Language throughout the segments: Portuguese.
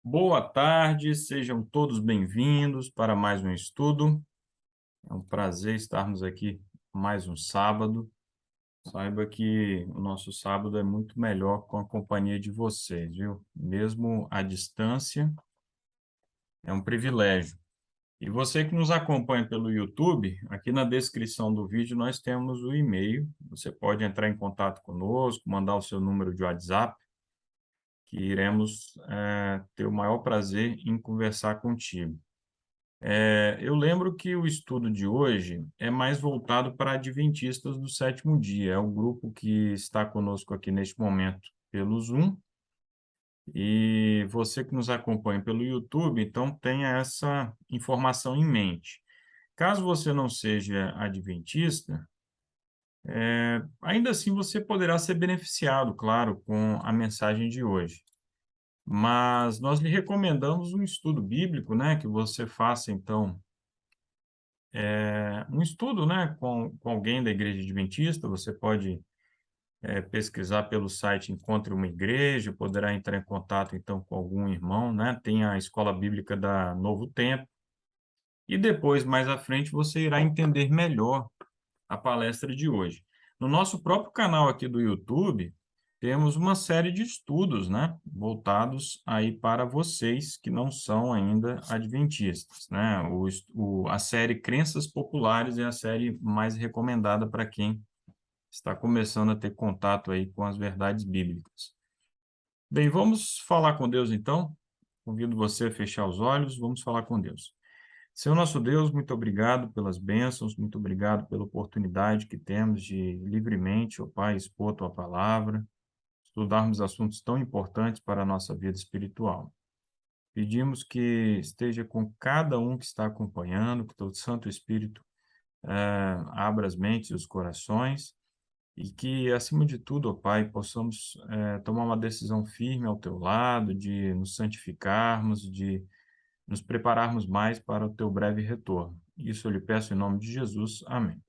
Boa tarde, sejam todos bem-vindos para mais um estudo. É um prazer estarmos aqui mais um sábado. Saiba que o nosso sábado é muito melhor com a companhia de vocês, viu? Mesmo à distância, é um privilégio. E você que nos acompanha pelo YouTube, aqui na descrição do vídeo nós temos o e-mail. Você pode entrar em contato conosco, mandar o seu número de WhatsApp, que iremos ter o maior prazer em conversar contigo. Eu lembro que o estudo de hoje é mais voltado para adventistas do sétimo dia. É o grupo que está conosco aqui neste momento pelo Zoom. E você que nos acompanha pelo YouTube, então tenha essa informação em mente. Caso você não seja adventista, ainda assim você poderá ser beneficiado, claro, com a mensagem de hoje. Mas nós lhe recomendamos um estudo bíblico, né, que você faça, então, um estudo, né, com alguém da Igreja Adventista. Você pode pesquisar pelo site Encontre uma Igreja, poderá entrar em contato, então, com algum irmão, né? Tem a Escola Bíblica da Novo Tempo, e depois, mais à frente, você irá entender melhor a palestra de hoje. No nosso próprio canal aqui do YouTube, temos uma série de estudos, né, voltados aí para vocês que não são ainda adventistas, né? A série Crenças Populares é a série mais recomendada para quem está começando a ter contato aí com as verdades bíblicas. Bem, vamos falar com Deus então? Convido você a fechar os olhos, vamos falar com Deus. Senhor nosso Deus, muito obrigado pelas bênçãos, muito obrigado pela oportunidade que temos de livremente, ó Pai, expor Tua palavra, estudarmos assuntos tão importantes para a nossa vida espiritual. Pedimos que esteja com cada um que está acompanhando, que Teu Santo Espírito abra as mentes e os corações, e que, acima de tudo, ó Pai, possamos tomar uma decisão firme ao Teu lado, de nos santificarmos, de nos prepararmos mais para o Teu breve retorno. Isso eu lhe peço em nome de Jesus. Amém.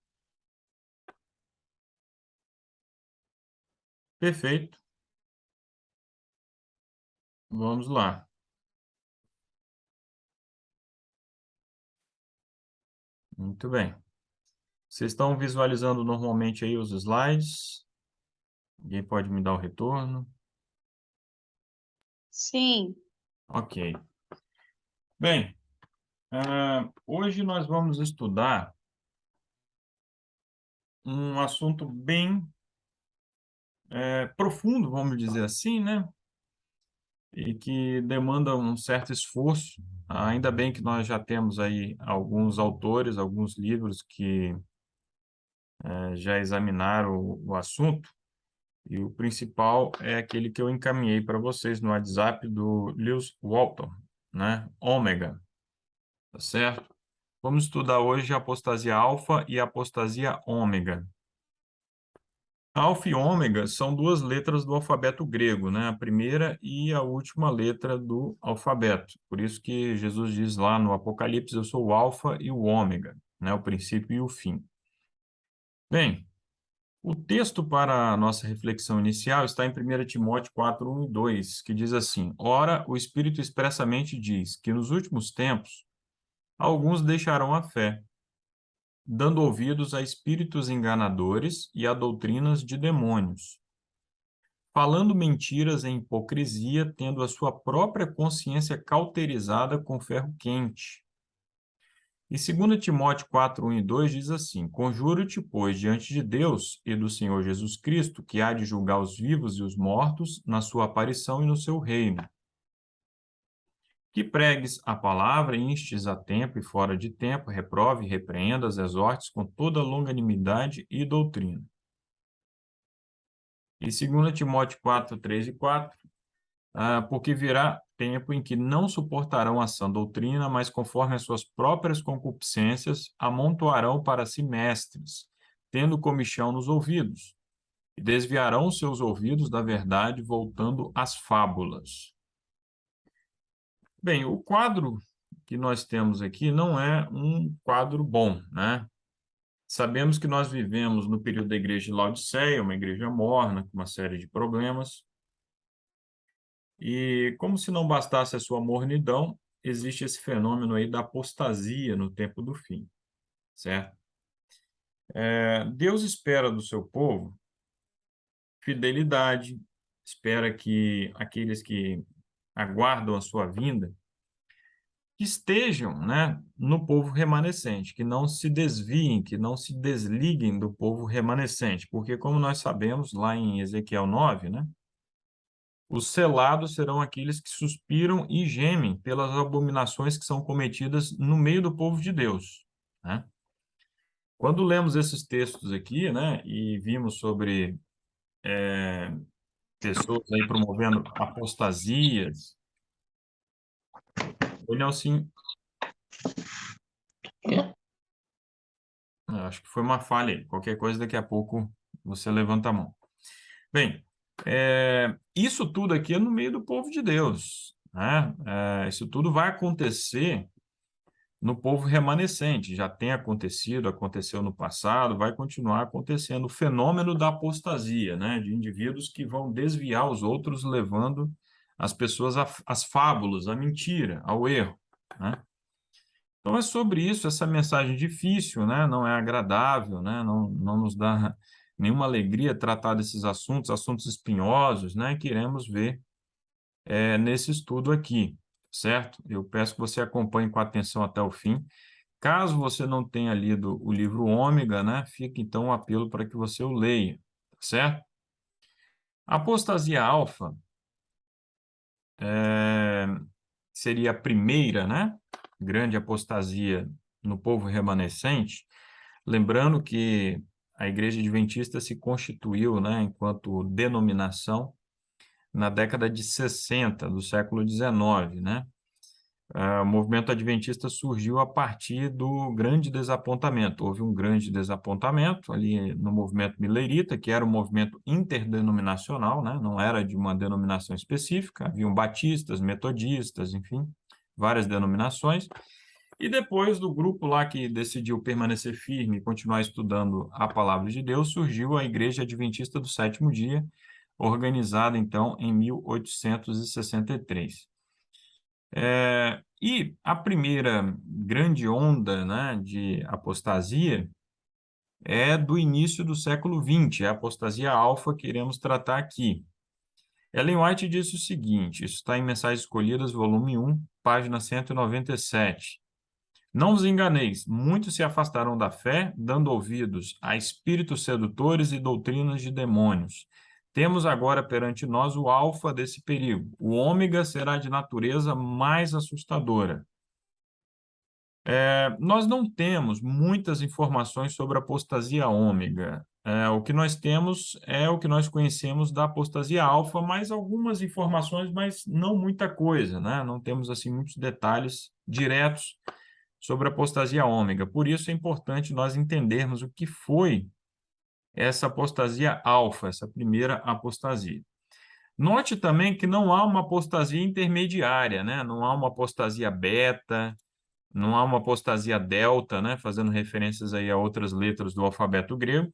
Perfeito. Vamos lá. Muito bem. Vocês estão visualizando normalmente aí os slides? Alguém pode me dar o retorno? Sim, Ok. Bem, hoje nós vamos estudar um assunto bem profundo, vamos dizer assim, né? E que demanda um certo esforço. Ainda bem que nós já temos aí alguns autores, alguns livros que já examinaram o assunto, e o principal é aquele que eu encaminhei para vocês no WhatsApp do Lewis Walton, né? Ômega, tá certo? Vamos estudar hoje a apostasia alfa e a apostasia ômega. Alfa e ômega são duas letras do alfabeto grego, né? A primeira e a última letra do alfabeto. Por isso que Jesus diz lá no Apocalipse: eu sou o alfa e o ômega, né? O princípio e o fim. Bem, o texto para a nossa reflexão inicial está em 1 Timóteo 4, 1 e 2, que diz assim: ora, o Espírito expressamente diz que nos últimos tempos alguns deixarão a fé, dando ouvidos a espíritos enganadores e a doutrinas de demônios, falando mentiras em hipocrisia, tendo a sua própria consciência cauterizada com ferro quente. E 2 Timóteo 4, 1 e 2 diz assim: conjuro-te, pois, diante de Deus e do Senhor Jesus Cristo, que há de julgar os vivos e os mortos na sua aparição e no seu reino, que pregues a palavra, instes a tempo e fora de tempo, reprove, repreendas, exortes com toda longanimidade e doutrina. E 2 Timóteo 4, 3 e 4, porque virá tempo em que não suportarão a sã doutrina, mas conforme as suas próprias concupiscências, amontoarão para si mestres, tendo comichão nos ouvidos, e desviarão seus ouvidos da verdade, voltando às fábulas. Bem, o quadro que nós temos aqui não é um quadro bom, né? Sabemos que nós vivemos no período da igreja de Laodiceia, uma igreja morna, com uma série de problemas. E como se não bastasse a sua mornidão, existe esse fenômeno aí da apostasia no tempo do fim, certo? Deus espera do seu povo fidelidade, espera que aqueles que aguardam a sua vinda que estejam, né, no povo remanescente, que não se desviem, que não se desliguem do povo remanescente, porque como nós sabemos lá em Ezequiel 9, né, os selados serão aqueles que suspiram e gemem pelas abominações que são cometidas no meio do povo de Deus, né? Quando lemos esses textos aqui, né, e vimos sobre pessoas aí promovendo apostasias, o Nelson, acho que foi uma falha aí. Qualquer coisa, daqui a pouco você levanta a mão. Bem, isso tudo aqui é no meio do povo de Deus, né? Isso tudo vai acontecer no povo remanescente. Já tem acontecido, aconteceu no passado, vai continuar acontecendo. O fenômeno da apostasia, né? De indivíduos que vão desviar os outros, levando as pessoas às fábulas, à mentira, ao erro, né? Então é sobre isso, essa mensagem difícil, né? Não é agradável, né? Não nos dá nenhuma alegria tratar desses assuntos, assuntos espinhosos, né? Que iremos ver nesse estudo aqui, certo? Eu peço que você acompanhe com atenção até o fim. Caso você não tenha lido o livro Ômega, né? Fica então um apelo para que você o leia, certo? A apostasia alfa seria a primeira, né? Grande apostasia no povo remanescente. Lembrando que a Igreja Adventista se constituiu, né, enquanto denominação na década de 60 do século XIX, né? O movimento adventista surgiu a partir do grande desapontamento. Houve um grande desapontamento ali no movimento mileirita, que era um movimento interdenominacional, né? Não era de uma denominação específica, haviam batistas, metodistas, enfim, várias denominações. E depois do grupo lá que decidiu permanecer firme e continuar estudando a palavra de Deus, surgiu a Igreja Adventista do Sétimo Dia, organizada então em 1863. E a primeira grande onda, né, de apostasia é do início do século XX, é a apostasia alfa que iremos tratar aqui. Ellen White disse o seguinte, isso está em Mensagens Escolhidas, volume 1, página 197. Não vos enganeis, muitos se afastarão da fé, dando ouvidos a espíritos sedutores e doutrinas de demônios. Temos agora perante nós o alfa desse perigo. O ômega será de natureza mais assustadora. Nós não temos muitas informações sobre a apostasia ômega. O que nós temos é o que nós conhecemos da apostasia alfa, mais algumas informações, mas não muita coisa, né? Não temos assim muitos detalhes diretos sobre a apostasia ômega. Por isso é importante nós entendermos o que foi essa apostasia alfa, essa primeira apostasia. Note também que não há uma apostasia intermediária, né? Não há uma apostasia beta, não há uma apostasia delta, né? Fazendo referências aí a outras letras do alfabeto grego.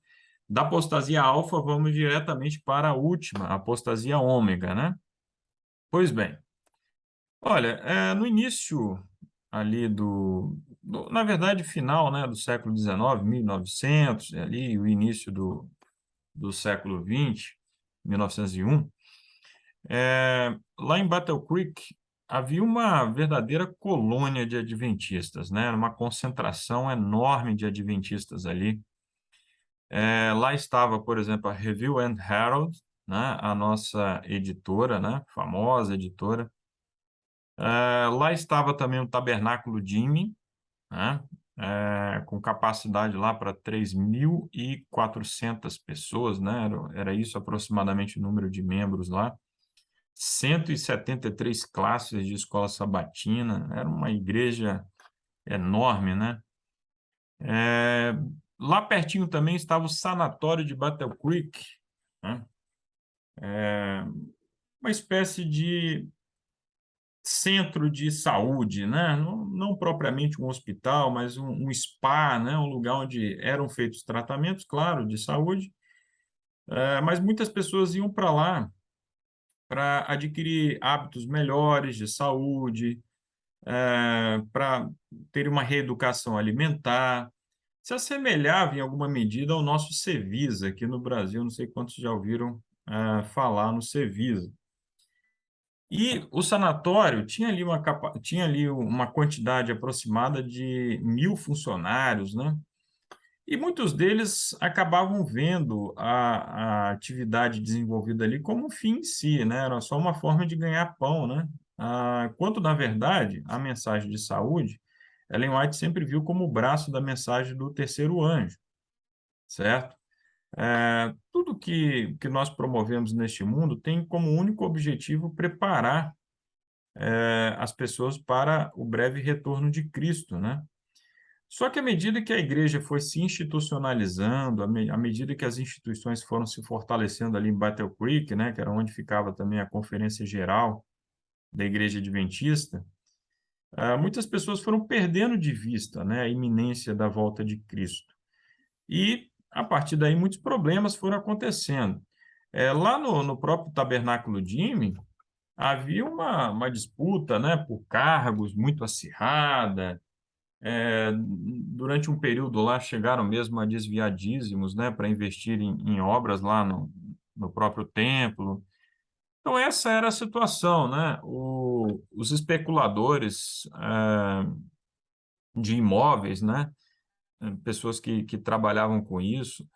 Da apostasia alfa, vamos diretamente para a última, a apostasia ômega, né? Pois bem, olha, no início ali na verdade, final, né, do século XIX, 1900, ali o início do século XX, 1901, lá em Battle Creek havia uma verdadeira colônia de adventistas, né? Uma concentração enorme de adventistas ali. Lá estava, por exemplo, a Review and Herald, né? A nossa editora, né? Famosa editora. Lá estava também o Tabernáculo Jimmy, né? Com capacidade lá para 3.400 pessoas, né? Era isso aproximadamente o número de membros lá. 173 classes de escola sabatina, era uma igreja enorme, né? Lá pertinho também estava o sanatório de Battle Creek, né? Uma espécie de centro de saúde, né? Não propriamente um hospital, mas um spa, né? Um lugar onde eram feitos tratamentos, claro, de saúde, mas muitas pessoas iam para lá para adquirir hábitos melhores de saúde, para ter uma reeducação alimentar. Se assemelhava em alguma medida ao nosso Cevisa aqui no Brasil. Não sei quantos já ouviram falar no Cevisa. E o sanatório tinha ali uma quantidade aproximada de 1.000 funcionários, né? E muitos deles acabavam vendo a atividade desenvolvida ali como um fim em si, né? Era só uma forma de ganhar pão, né? Quando, na verdade, a mensagem de saúde, Ellen White sempre viu como o braço da mensagem do terceiro anjo, certo? Tudo que nós promovemos neste mundo tem como único objetivo preparar as pessoas para o breve retorno de Cristo, né? Só que à medida que a igreja foi se institucionalizando, à medida que as instituições foram se fortalecendo ali em Battle Creek, né, que era onde ficava também a Conferência Geral da Igreja Adventista, muitas pessoas foram perdendo de vista, né, a iminência da volta de Cristo. E, a partir daí, muitos problemas foram acontecendo. Lá no próprio Tabernáculo Jimmy, havia uma disputa, né, por cargos muito acirrada. Durante um período lá, chegaram mesmo a desviar dízimos, né, para investir em obras lá no próprio templo. Então, essa era a situação, né? Os especuladores de imóveis, né, pessoas que trabalhavam com isso,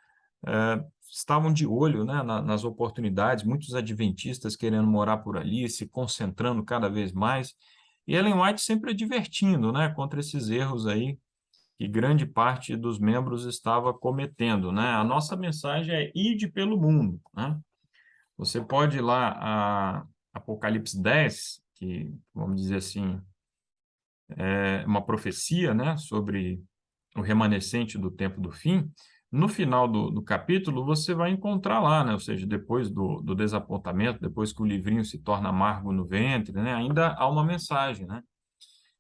estavam de olho, né, nas oportunidades, muitos adventistas querendo morar por ali, se concentrando cada vez mais, e Ellen White sempre advertindo, né, contra esses erros aí que grande parte dos membros estava cometendo, né? A nossa mensagem é ide pelo mundo, né? Você pode ir lá a Apocalipse 10, que, vamos dizer assim, é uma profecia, né, sobre o remanescente do tempo do fim. No final do capítulo, você vai encontrar lá, né? Ou seja, depois do desapontamento, depois que o livrinho se torna amargo no ventre, né? Ainda há uma mensagem, né?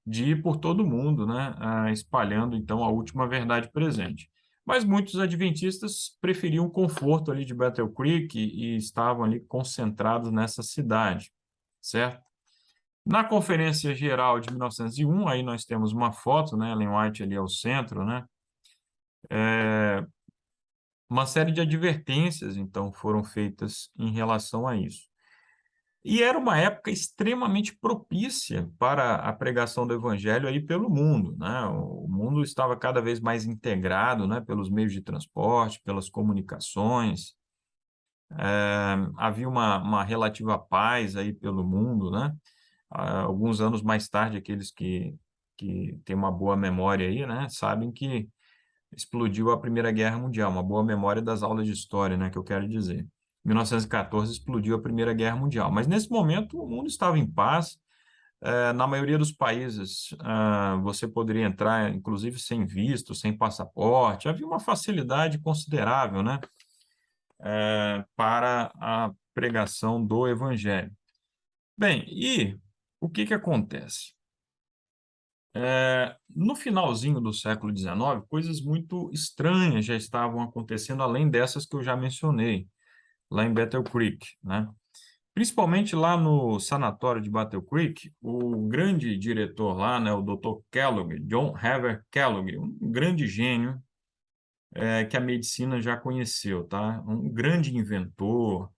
De ir por todo mundo, né? Espalhando, então, a última verdade presente. Mas muitos adventistas preferiam o conforto ali de Battle Creek e estavam ali concentrados nessa cidade, certo? Na Conferência Geral de 1901, aí nós temos uma foto, né? Ellen White ali ao centro, né? Uma série de advertências, então, foram feitas em relação a isso. E era uma época extremamente propícia para a pregação do evangelho aí pelo mundo, né? O mundo estava cada vez mais integrado, né, pelos meios de transporte, pelas comunicações. Havia uma relativa paz aí pelo mundo, né? Alguns anos mais tarde, aqueles que têm uma boa memória aí, né, sabem que explodiu a Primeira Guerra Mundial, uma boa memória das aulas de história, né, que eu quero dizer. Em 1914 explodiu a Primeira Guerra Mundial, mas nesse momento o mundo estava em paz. Na maioria dos países, você poderia entrar, inclusive, sem visto, sem passaporte. Havia uma facilidade considerável, né, para a pregação do Evangelho. Bem, e o que acontece? No finalzinho do século XIX, coisas muito estranhas já estavam acontecendo, além dessas que eu já mencionei, lá em Battle Creek, né? Principalmente lá no sanatório de Battle Creek, o grande diretor lá, né, o Dr. Kellogg, John Hever Kellogg, um grande gênio que a medicina já conheceu, tá? Um grande inventor,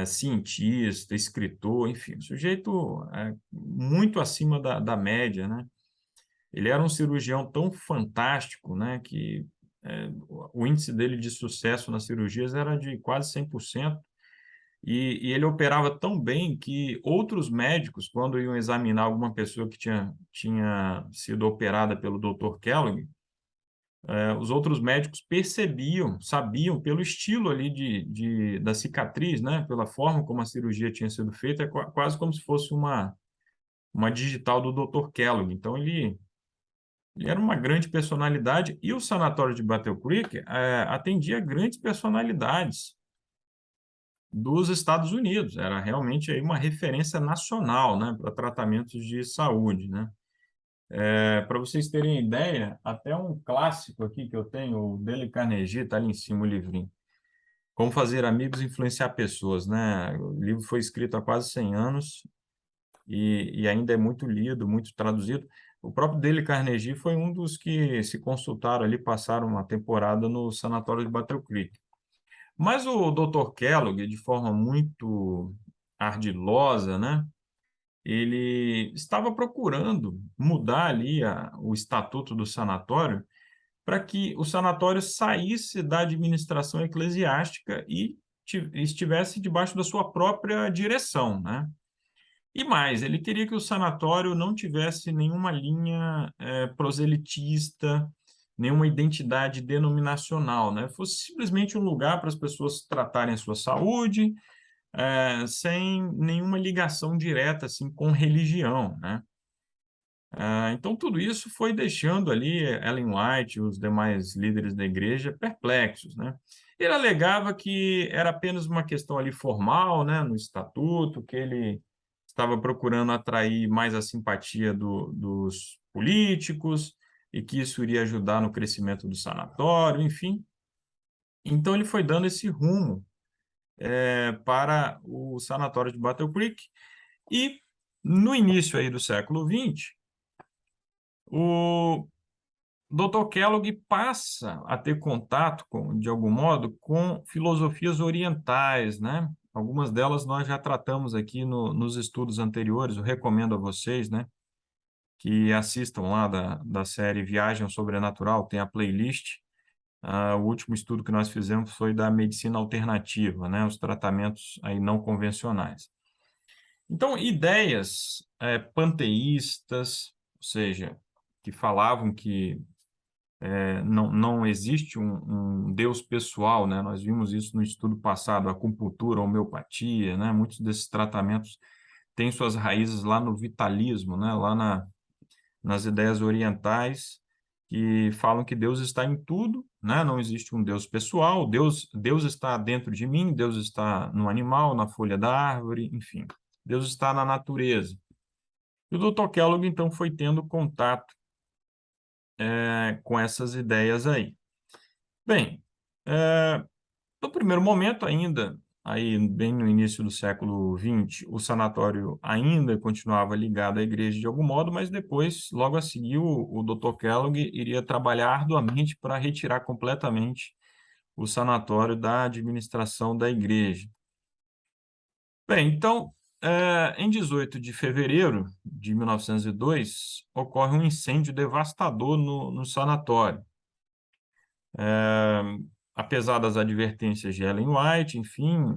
cientista, escritor, enfim, um sujeito muito acima da média, né? Ele era um cirurgião tão fantástico, né, que o índice dele de sucesso nas cirurgias era de quase 100%, e ele operava tão bem que outros médicos, quando iam examinar alguma pessoa que tinha sido operada pelo Dr. Kellogg, os outros médicos percebiam, sabiam, pelo estilo ali da cicatriz, né, pela forma como a cirurgia tinha sido feita, quase como se fosse uma digital do Dr. Kellogg. Então, ele era uma grande personalidade e o sanatório de Battle Creek atendia grandes personalidades dos Estados Unidos. Era realmente aí uma referência nacional, né, para tratamentos de saúde, né? Para vocês terem ideia, até um clássico aqui que eu tenho, o Dale Carnegie, está ali em cima o livrinho. Como Fazer Amigos e Influenciar Pessoas, né? O livro foi escrito há quase 100 anos e ainda é muito lido, muito traduzido. O próprio Dale Carnegie foi um dos que se consultaram ali, passaram uma temporada no sanatório de Battle Creek. Mas o Dr. Kellogg, de forma muito ardilosa, né? Ele estava procurando mudar ali o estatuto do sanatório para que o sanatório saísse da administração eclesiástica e estivesse debaixo da sua própria direção, né? E mais, ele queria que o sanatório não tivesse nenhuma linha proselitista, nenhuma identidade denominacional, né? Fosse simplesmente um lugar para as pessoas tratarem a sua saúde, sem nenhuma ligação direta assim com religião, né? Então tudo isso foi deixando ali Ellen White e os demais líderes da igreja perplexos, né? Ele alegava que era apenas uma questão ali formal, né, no estatuto, que ele estava procurando atrair mais a simpatia dos políticos e que isso iria ajudar no crescimento do sanatório, enfim. Então ele foi dando esse rumo para o sanatório de Battle Creek e no início aí do século XX, o Dr. Kellogg passa a ter contato, de algum modo, com filosofias orientais, né? Algumas delas nós já tratamos aqui nos estudos anteriores, eu recomendo a vocês, né, que assistam lá da série Viagem ao Sobrenatural, tem a playlist. O último estudo que nós fizemos foi da medicina alternativa, né, os tratamentos aí não convencionais. Então, ideias panteístas, ou seja, que falavam que não existe um Deus pessoal, né? Nós vimos isso no estudo passado, a acupuntura, a homeopatia, né? Muitos desses tratamentos têm suas raízes lá no vitalismo, né? Lá nas ideias orientais que falam que Deus está em tudo, né? Não existe um Deus pessoal, Deus está dentro de mim, Deus está no animal, na folha da árvore, enfim, Deus está na natureza. E o Dr. Kellogg, então, foi tendo contato com essas ideias aí. Bem, no primeiro momento ainda, aí bem no início do século XX, o sanatório ainda continuava ligado à igreja de algum modo, mas depois, logo a seguir, o Dr. Kellogg iria trabalhar arduamente para retirar completamente o sanatório da administração da igreja. Bem, então, em 18 de fevereiro de 1902, ocorre um incêndio devastador no sanatório. Apesar das advertências de Ellen White, enfim,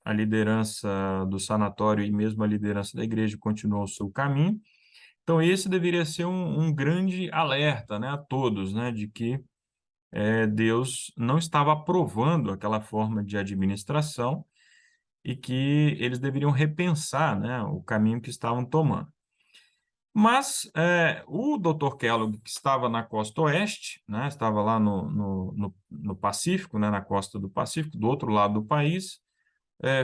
a liderança do sanatório e mesmo a liderança da igreja continuou o seu caminho. Então, esse deveria ser um grande alerta, né, a todos, né, de que Deus não estava aprovando aquela forma de administração e que eles deveriam repensar, né, o caminho que estavam tomando. Mas o Dr. Kellogg, que estava na costa oeste, né, estava lá no Pacífico, né, na costa do Pacífico, do outro lado do país,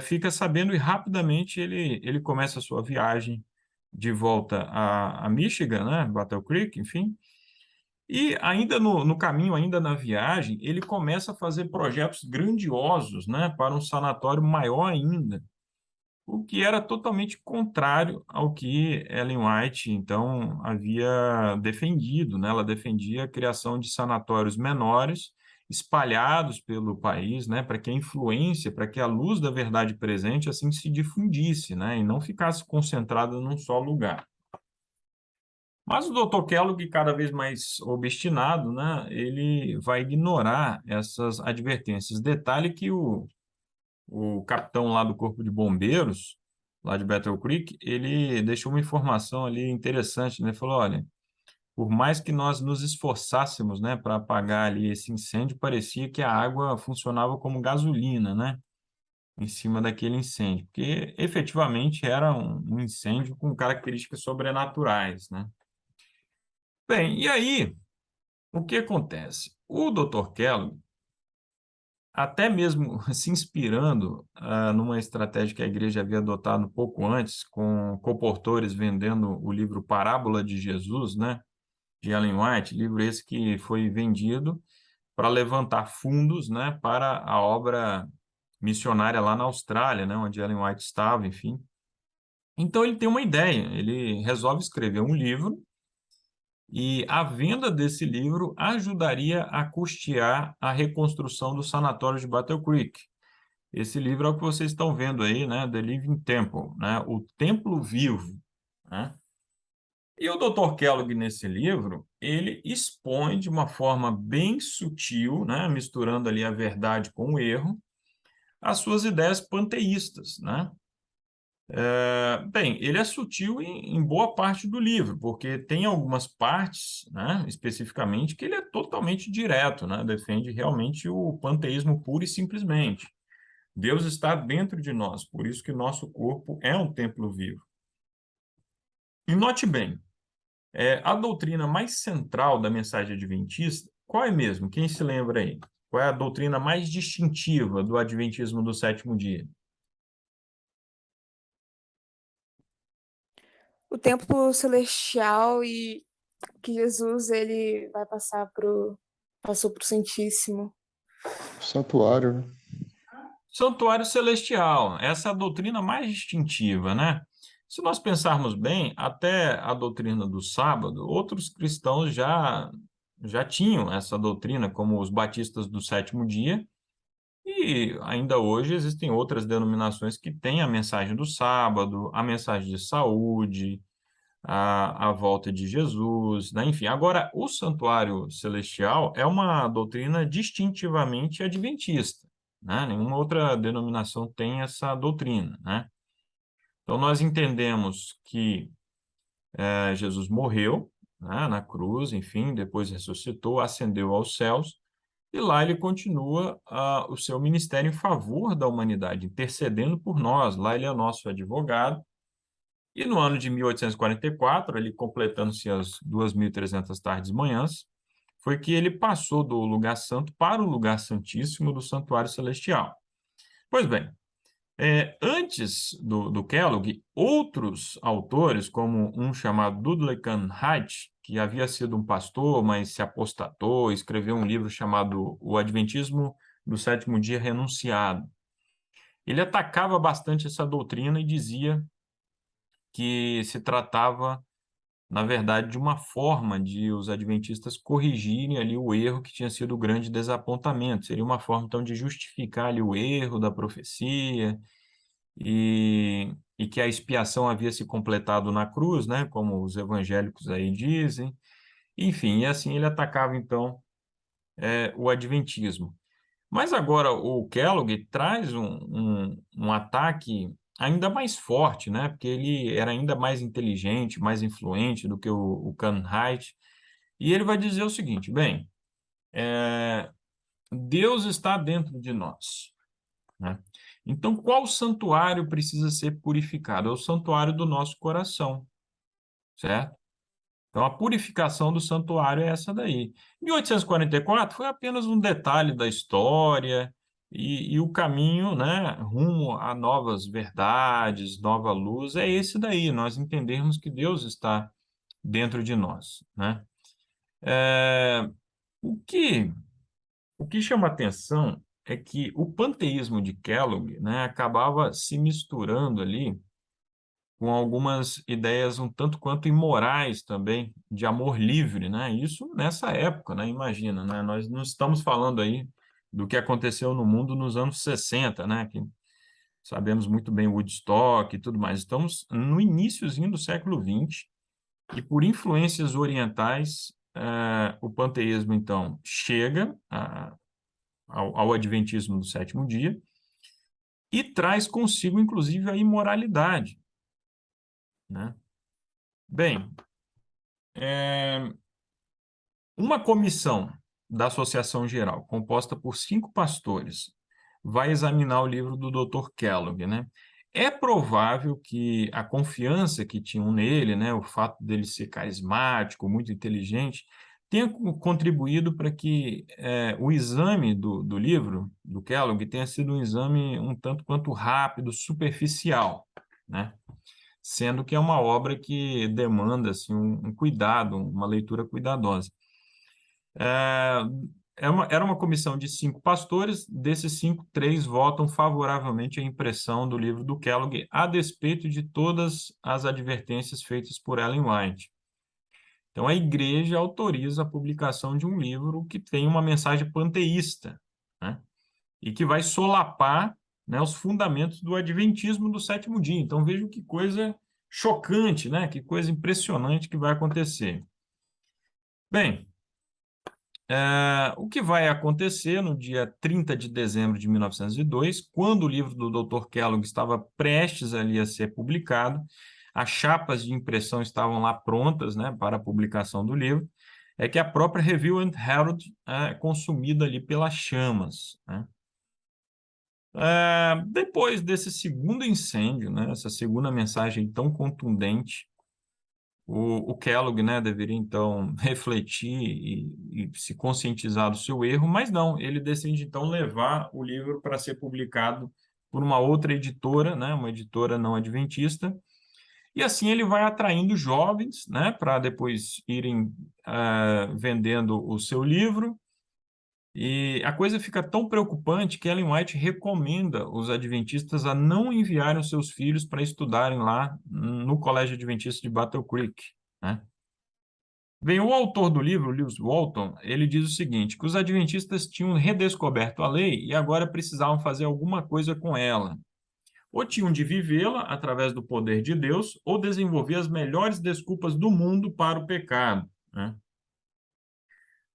fica sabendo e rapidamente ele começa a sua viagem de volta a Michigan, né, Battle Creek, enfim, e ainda no caminho, ainda na viagem, ele começa a fazer projetos grandiosos, né, para um sanatório maior ainda, o que era totalmente contrário ao que Ellen White, então, havia defendido, né? Ela defendia a criação de sanatórios menores, espalhados pelo país, né? Para que a influência, para que a luz da verdade presente, assim, se difundisse, né? E não ficasse concentrada num só lugar. Mas o Dr. Kellogg, cada vez mais obstinado, né? Ele vai ignorar essas advertências. Detalhe que o capitão lá do Corpo de Bombeiros, lá de Battle Creek, ele deixou uma informação ali interessante, né? Ele falou, olha, por mais que nós nos esforçássemos, né, para apagar ali esse incêndio, parecia que a água funcionava como gasolina, né, em cima daquele incêndio, porque efetivamente era um incêndio com características sobrenaturais, né? Bem, e aí, o que acontece? O Dr. Kellogg, até mesmo se inspirando numa estratégia que a igreja havia adotado um pouco antes, com colportores vendendo o livro Parábola de Jesus, né, de Ellen White, livro esse que foi vendido para levantar fundos, né, para a obra missionária lá na Austrália, né, onde Ellen White estava, enfim. Então ele tem uma ideia, ele resolve escrever um livro e a venda desse livro ajudaria a custear a reconstrução do sanatório de Battle Creek. Esse livro é o que vocês estão vendo aí, né, The Living Temple, né, o Templo Vivo, né? E o Dr. Kellogg, nesse livro, ele expõe de uma forma bem sutil, né, misturando ali a verdade com o erro, as suas ideias panteístas, né? Bem, ele é sutil em boa parte do livro, porque tem algumas partes, né, especificamente, que ele é totalmente direto, né? Defende realmente o panteísmo puro e simplesmente. Deus está dentro de nós, por isso que nosso corpo é um templo vivo. E note bem, a doutrina mais central da mensagem adventista, qual é mesmo? Quem se lembra aí? Qual é a doutrina mais distintiva do adventismo do sétimo dia? O templo celestial e que Jesus ele vai passou pro Santíssimo. Santuário, né? Santuário celestial, essa é a doutrina mais distintiva, né? Se nós pensarmos bem, até a doutrina do sábado, outros cristãos já tinham essa doutrina, como os batistas do sétimo dia, e ainda hoje existem outras denominações que têm a mensagem do sábado, a mensagem de saúde, a volta de Jesus, né? Enfim. Agora, o santuário celestial é uma doutrina distintivamente adventista, né? Nenhuma outra denominação tem essa doutrina, né? Então, nós entendemos que Jesus morreu, né, na cruz, enfim, depois ressuscitou, ascendeu aos céus, e lá ele continua o seu ministério em favor da humanidade, intercedendo por nós. Lá ele é nosso advogado. E no ano de 1844, ali completando-se as 2.300 tardes e manhãs, foi que ele passou do lugar santo para o lugar santíssimo do santuário celestial. Pois bem, antes do Kellogg, outros autores, como um chamado Dudley Hyde, que havia sido um pastor, mas se apostatou, escreveu um livro chamado O Adventismo do Sétimo Dia Renunciado. Ele atacava bastante essa doutrina e dizia que se tratava, na verdade, de uma forma de os adventistas corrigirem ali o erro que tinha sido o grande desapontamento. Seria uma forma, então, de justificar ali o erro da profecia e que a expiação havia se completado na cruz, né, como os evangélicos aí dizem. Enfim, e assim ele atacava, então, o adventismo. Mas agora o Kellogg traz um ataque ainda mais forte, né? Porque ele era ainda mais inteligente, mais influente do que o Haidt. E ele vai dizer o seguinte: bem, Deus está dentro de nós, né? Então, qual santuário precisa ser purificado? É o santuário do nosso coração, certo? Então, a purificação do santuário é essa daí. 1844 foi apenas um detalhe da história e o caminho, né, rumo a novas verdades, nova luz, é esse daí, nós entendermos que Deus está dentro de nós, né? É, o que, o que chama atenção é que o panteísmo de Kellogg, né, acabava se misturando ali com algumas ideias um tanto quanto imorais também, de amor livre, né? Isso nessa época, né? Imagina, né? Nós não estamos falando aí do que aconteceu no mundo nos anos 60, né? Que sabemos muito bem Woodstock e tudo mais. Estamos no iniciozinho do século XX e por influências orientais, o panteísmo, então, chega ao adventismo do sétimo dia e traz consigo, inclusive, a imoralidade, né? Bem, uma comissão da Associação Geral, composta por 5 pastores, vai examinar o livro do Dr. Kellogg, né? É provável que a confiança que tinham nele, né, o fato dele ser carismático, muito inteligente, tenha contribuído para que o exame do livro do Kellogg tenha sido um exame um tanto quanto rápido, superficial, né? Sendo que é uma obra que demanda assim, um cuidado, uma leitura cuidadosa. era uma comissão de 5 pastores, desses 5, 3 votam favoravelmente à impressão do livro do Kellogg, a despeito de todas as advertências feitas por Ellen White. Então, a igreja autoriza a publicação de um livro que tem uma mensagem panteísta, né? E que vai solapar, né, os fundamentos do adventismo do sétimo dia. Então, vejam que coisa chocante, né? Que coisa impressionante que vai acontecer. Bem, o que vai acontecer no dia 30 de dezembro de 1902, quando o livro do Dr. Kellogg estava prestes ali a ser publicado, as chapas de impressão estavam lá prontas, né, para a publicação do livro, é que a própria Review and Herald é consumida ali pelas chamas, né? Depois desse segundo incêndio, né, essa segunda mensagem tão contundente, o Kellogg, né, deveria, então, refletir e se conscientizar do seu erro, mas não, ele decide, então, levar o livro para ser publicado por uma outra editora, né, uma editora não adventista, e assim ele vai atraindo jovens, né, para depois irem vendendo o seu livro, e a coisa fica tão preocupante que Ellen White recomenda os adventistas a não enviarem os seus filhos para estudarem lá no Colégio Adventista de Battle Creek, né? Bem, o autor do livro, Lewis Walton, ele diz o seguinte, que os adventistas tinham redescoberto a lei e agora precisavam fazer alguma coisa com ela. Ou tinham de vivê-la através do poder de Deus, ou desenvolver as melhores desculpas do mundo para o pecado, né?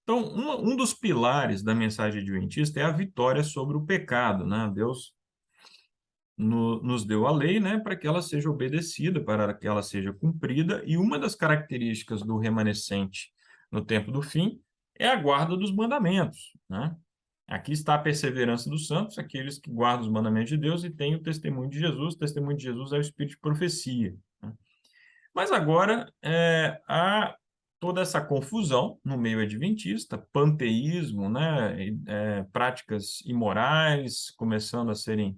Então, um dos pilares da mensagem adventista é a vitória sobre o pecado, né? Deus nos deu a lei, né, para que ela seja obedecida, para que ela seja cumprida, e uma das características do remanescente no tempo do fim é a guarda dos mandamentos, né? Aqui está a perseverança dos santos, aqueles que guardam os mandamentos de Deus e têm o testemunho de Jesus. O testemunho de Jesus é o espírito de profecia, né? Mas agora há toda essa confusão no meio adventista, panteísmo, né, práticas imorais começando a serem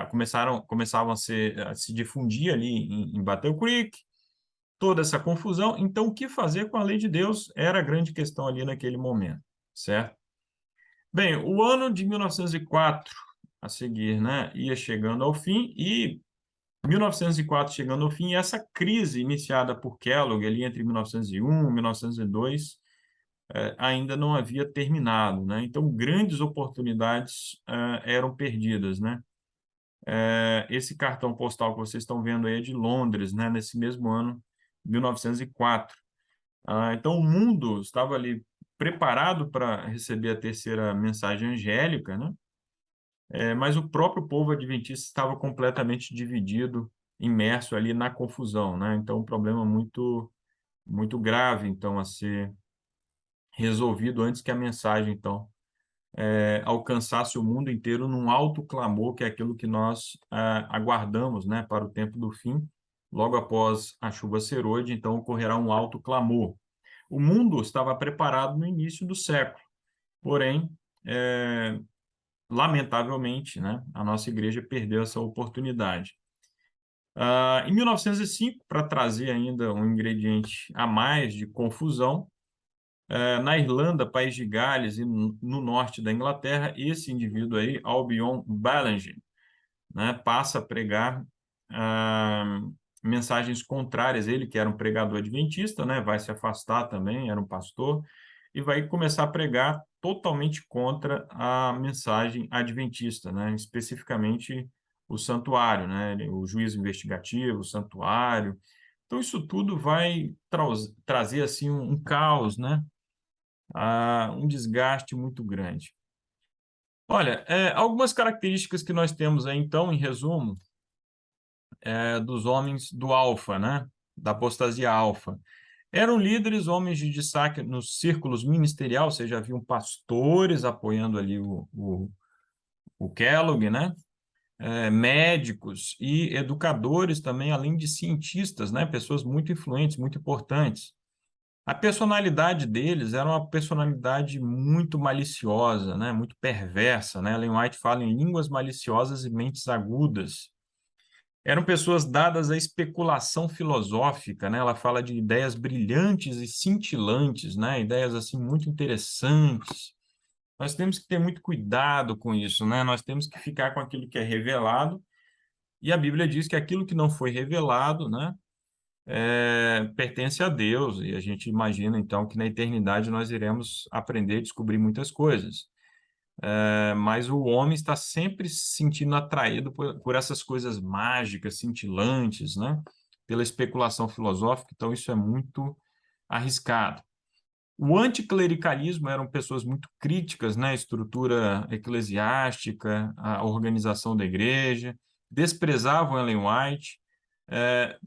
começavam a se difundir ali em Battle Creek, toda essa confusão. Então, o que fazer com a lei de Deus era a grande questão ali naquele momento, certo? Bem, o ano de 1904 a seguir, né, ia chegando ao fim e 1904 chegando ao fim, e essa crise iniciada por Kellogg ali entre 1901 e 1902 ainda não havia terminado, né? Então, grandes oportunidades eram perdidas, né? Esse cartão postal que vocês estão vendo aí é de Londres, né? Nesse mesmo ano, 1904. Então, o mundo estava ali preparado para receber a terceira mensagem angélica, né? Mas o próprio povo adventista estava completamente dividido, imerso ali na confusão, né? Então, um problema muito, muito grave, então, a ser resolvido antes que a mensagem, então, alcançasse o mundo inteiro num alto clamor, que é aquilo que nós aguardamos, né, para o tempo do fim. Logo após a chuva serôide, então, ocorrerá um alto clamor. O mundo estava preparado no início do século, porém, lamentavelmente, né, a nossa igreja perdeu essa oportunidade. Em 1905, para trazer ainda um ingrediente a mais de confusão, na Irlanda, País de Gales e no norte da Inglaterra, esse indivíduo aí, Albion Ballingen, né, passa a pregar mensagens contrárias. Ele, que era um pregador adventista, né, vai se afastar também, era um pastor, e vai começar a pregar totalmente contra a mensagem adventista, né, especificamente o santuário, né, o juízo investigativo, o santuário. Então, isso tudo vai trazer assim um caos, né, um desgaste muito grande. Olha, algumas características que nós temos aí, então, em resumo, dos homens do Alfa, né, da apostasia Alfa. Eram líderes, homens de destaque nos círculos ministeriais, ou seja, haviam pastores apoiando ali o Kellogg, né, médicos e educadores também, além de cientistas, né, pessoas muito influentes, muito importantes. A personalidade deles era uma personalidade muito maliciosa, né? Muito perversa, né? Ellen White fala em línguas maliciosas e mentes agudas. Eram pessoas dadas à especulação filosófica, né? Ela fala de ideias brilhantes e cintilantes, né? Ideias assim muito interessantes. Nós temos que ter muito cuidado com isso, né? Nós temos que ficar com aquilo que é revelado, e a Bíblia diz que aquilo que não foi revelado, né, pertence a Deus, e a gente imagina então que na eternidade nós iremos aprender e descobrir muitas coisas. Mas o homem está sempre se sentindo atraído por essas coisas mágicas, cintilantes, né? Pela especulação filosófica, então isso é muito arriscado. O anticlericalismo eram pessoas muito críticas, né? À estrutura eclesiástica, à organização da igreja, desprezavam Ellen White,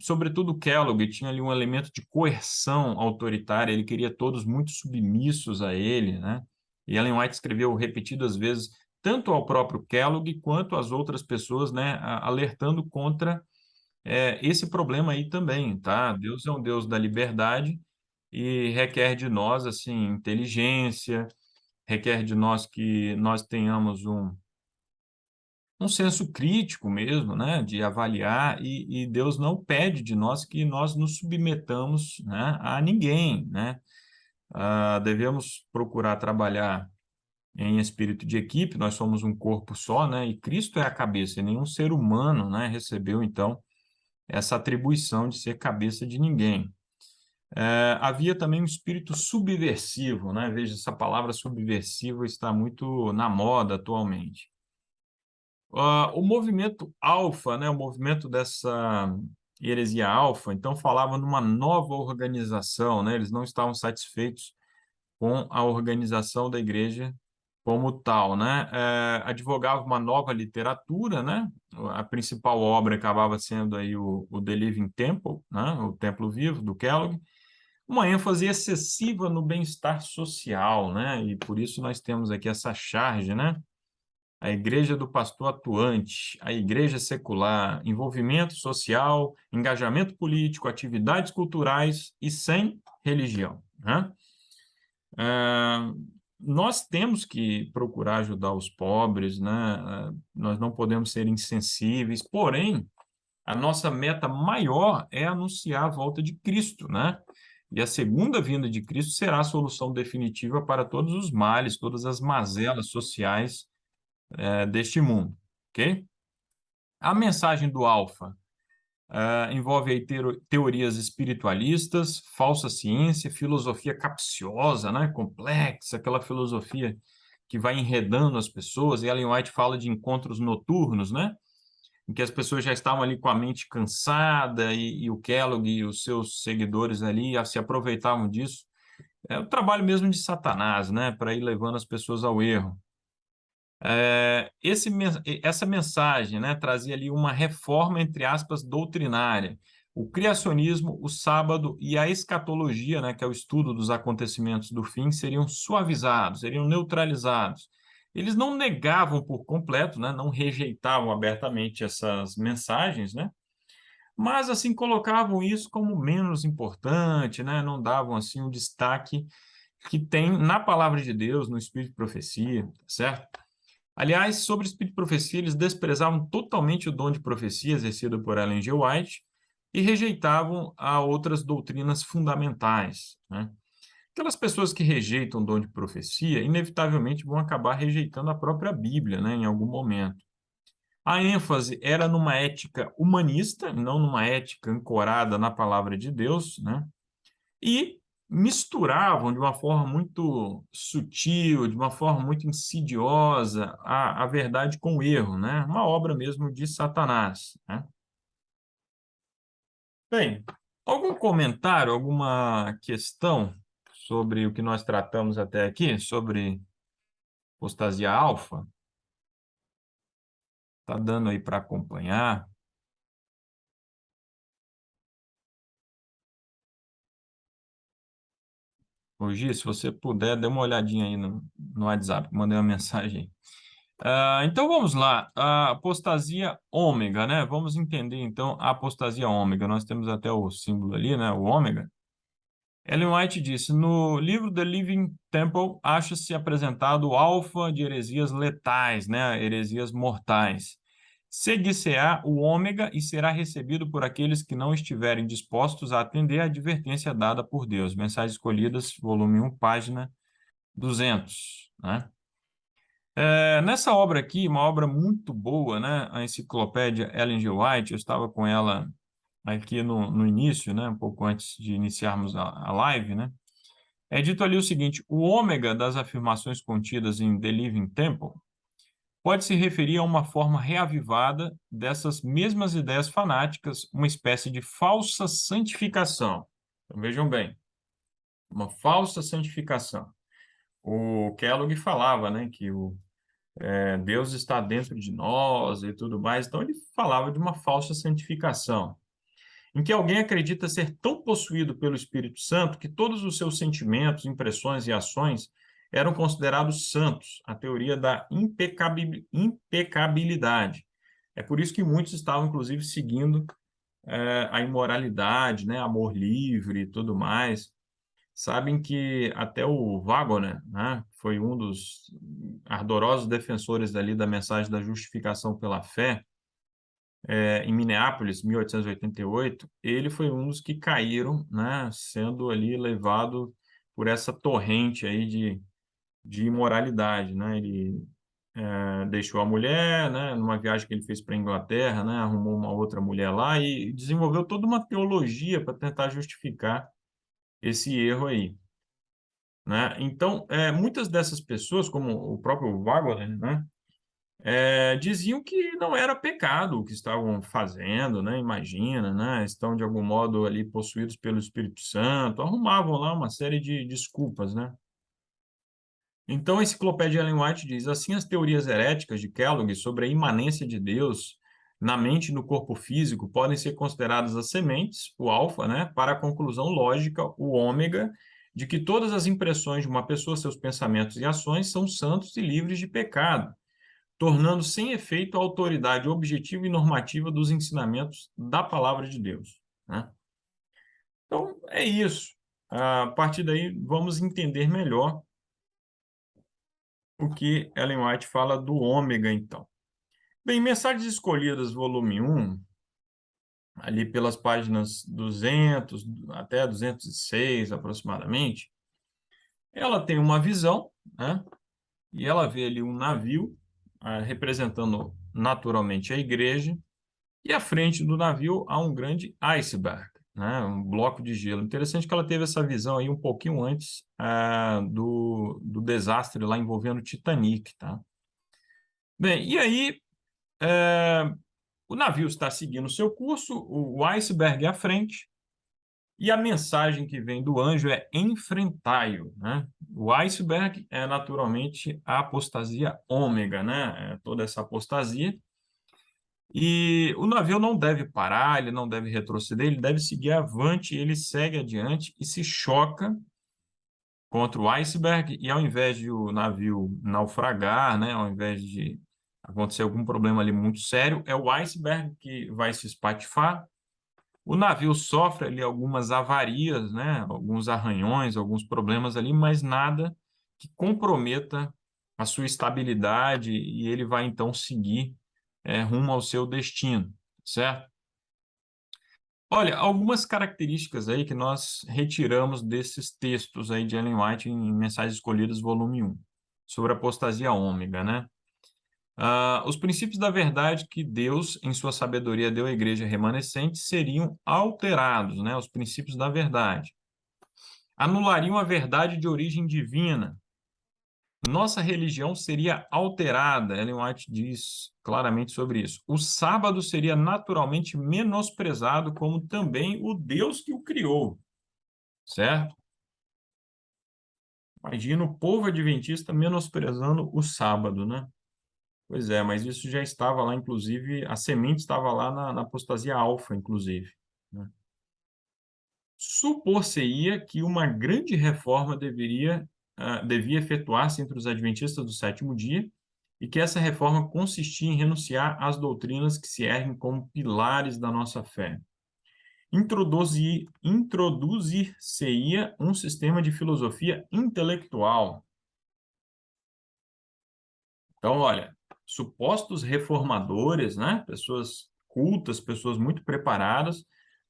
sobretudo Kellogg tinha ali um elemento de coerção autoritária, ele queria todos muito submissos a ele, né? E Ellen White escreveu repetidas vezes, tanto ao próprio Kellogg quanto às outras pessoas, né, alertando contra esse problema aí também, tá? Deus é um Deus da liberdade e requer de nós, assim, inteligência, requer de nós que nós tenhamos um senso crítico mesmo, né, de avaliar, e Deus não pede de nós que nós nos submetamos, né, a ninguém, né? Devemos procurar trabalhar em espírito de equipe, nós somos um corpo só, né, e Cristo é a cabeça, e nenhum ser humano, né, recebeu, então, essa atribuição de ser cabeça de ninguém. Havia também um espírito subversivo, né? Veja, essa palavra subversivo está muito na moda atualmente. O movimento alfa, né, o movimento dessa heresia alfa, então falava numa nova organização, né? Eles não estavam satisfeitos com a organização da igreja como tal, né? Advogava uma nova literatura, né? A principal obra acabava sendo aí o The Living Temple, né? O Templo Vivo, do Kellogg, uma ênfase excessiva no bem-estar social, né? E por isso nós temos aqui essa charge, né? A igreja do pastor atuante, a igreja secular, envolvimento social, engajamento político, atividades culturais e sem religião, né? Nós temos que procurar ajudar os pobres, né? Nós não podemos ser insensíveis, porém, a nossa meta maior é anunciar a volta de Cristo, né? E a segunda vinda de Cristo será a solução definitiva para todos os males, todas as mazelas sociais deste mundo, ok? A mensagem do Alfa envolve aí teorias espiritualistas, falsa ciência, filosofia capciosa, né? Complexa, aquela filosofia que vai enredando as pessoas, e Ellen White fala de encontros noturnos, né? Em que as pessoas já estavam ali com a mente cansada, e o Kellogg e os seus seguidores ali se aproveitavam disso. É o trabalho mesmo de Satanás, né? Para ir levando as pessoas ao erro. Essa mensagem, né, trazia ali uma reforma, entre aspas, doutrinária. O criacionismo, o sábado e a escatologia, né, que é o estudo dos acontecimentos do fim, seriam suavizados, seriam neutralizados. Eles não negavam por completo, né, não rejeitavam abertamente essas mensagens, né, mas assim colocavam isso como menos importante, né, não davam assim o destaque que tem na palavra de Deus, no Espírito de Profecia, certo? Aliás, sobre o Espírito de Profecia, eles desprezavam totalmente o dom de profecia exercido por Ellen G. White e rejeitavam a outras doutrinas fundamentais, né? Aquelas pessoas que rejeitam o dom de profecia, inevitavelmente vão acabar rejeitando a própria Bíblia, né, em algum momento. A ênfase era numa ética humanista, não numa ética ancorada na palavra de Deus, né? E misturavam de uma forma muito sutil, de uma forma muito insidiosa, a verdade com o erro, né? Uma obra mesmo de Satanás, né? Bem, algum comentário, alguma questão sobre o que nós tratamos até aqui, sobre apostasia alfa? Está dando aí para acompanhar? Hoje, se você puder, dê uma olhadinha aí no WhatsApp, mandei uma mensagem aí. Então vamos lá, a apostasia ômega, né? Vamos entender então a apostasia ômega. Nós temos até o símbolo ali, né? O ômega. Ellen White disse: no livro The Living Temple acha-se apresentado o alfa de heresias letais, né? Heresias mortais. Seguir-se-á o ômega e será recebido por aqueles que não estiverem dispostos a atender à advertência dada por Deus. Mensagens Escolhidas, volume 1, página 200, né? Nessa obra aqui, uma obra muito boa, né? A enciclopédia Ellen G. White, eu estava com ela aqui no início, né? Um pouco antes de iniciarmos a live, né? É dito ali o seguinte: o ômega das afirmações contidas em The Living Temple pode se referir a uma forma reavivada dessas mesmas ideias fanáticas, uma espécie de falsa santificação. Então, vejam bem, uma falsa santificação. O Kellogg falava, né, que Deus está dentro de nós e tudo mais, então ele falava de uma falsa santificação, em que alguém acredita ser tão possuído pelo Espírito Santo que todos os seus sentimentos, impressões e ações eram considerados santos, a teoria da impecabilidade. É por isso que muitos estavam, inclusive, seguindo a imoralidade, né, amor livre e tudo mais. Sabem que até o Wagner, né, foi um dos ardorosos defensores ali da mensagem da justificação pela fé, em Minneapolis, 1888, ele foi um dos que caíram, né, sendo ali levado por essa torrente aí de imoralidade, né? Ele deixou a mulher, né, numa viagem que ele fez para a Inglaterra, né, arrumou uma outra mulher lá e desenvolveu toda uma teologia para tentar justificar esse erro aí, né? Então, muitas dessas pessoas, como o próprio Wagner, né, diziam que não era pecado o que estavam fazendo, né? Imagina, né? Estão de algum modo ali possuídos pelo Espírito Santo, arrumavam lá uma série de desculpas, né? Então, a enciclopédia Ellen White diz assim: as teorias heréticas de Kellogg sobre a imanência de Deus na mente e no corpo físico podem ser consideradas as sementes, o alfa, né? Para a conclusão lógica, o ômega, de que todas as impressões de uma pessoa, seus pensamentos e ações são santos e livres de pecado, tornando sem efeito a autoridade objetiva e normativa dos ensinamentos da palavra de Deus, né? Então, é isso. A partir daí, vamos entender melhor o que Ellen White fala do ômega, então. Bem, Mensagens Escolhidas, volume 1, ali pelas páginas 200 até 206, aproximadamente, ela tem uma visão, né? E ela vê ali um navio, representando naturalmente a igreja, e à frente do navio há um grande iceberg, né? Um bloco de gelo. Interessante que ela teve essa visão aí um pouquinho antes do desastre lá envolvendo o Titanic, tá? Bem, e aí o navio está seguindo o seu curso, o iceberg é à frente, e a mensagem que vem do anjo é enfrentai-o, né? O iceberg é naturalmente a apostasia ômega, né? Toda essa apostasia. E o navio não deve parar, ele não deve retroceder, ele deve seguir avante, ele segue adiante e se choca contra o iceberg, e ao invés de o navio naufragar, né, ao invés de acontecer algum problema ali muito sério, é o iceberg que vai se espatifar. O navio sofre ali algumas avarias, né, alguns arranhões, alguns problemas ali, mas nada que comprometa a sua estabilidade, e ele vai então seguir rumo ao seu destino, certo? Olha, algumas características aí que nós retiramos desses textos aí de Ellen White em Mensagens Escolhidas, volume 1, sobre a apostasia ômega, né? Os princípios da verdade que Deus, em sua sabedoria, deu à igreja remanescente seriam alterados, né? Os princípios da verdade. Anulariam a verdade de origem divina. Nossa religião seria alterada, Ellen White diz claramente sobre isso. O sábado seria naturalmente menosprezado, como também o Deus que o criou, certo? Imagina o povo adventista menosprezando o sábado, né? Pois é, mas isso já estava lá, inclusive, a semente estava lá na apostasia alfa, inclusive, né? Supor-se-ia que uma grande reforma devia efetuar-se entre os adventistas do sétimo dia, e que essa reforma consistia em renunciar às doutrinas que se erguem como pilares da nossa fé. Introduzir-se-ia um sistema de filosofia intelectual. Então, olha, supostos reformadores, né? Pessoas cultas, pessoas muito preparadas,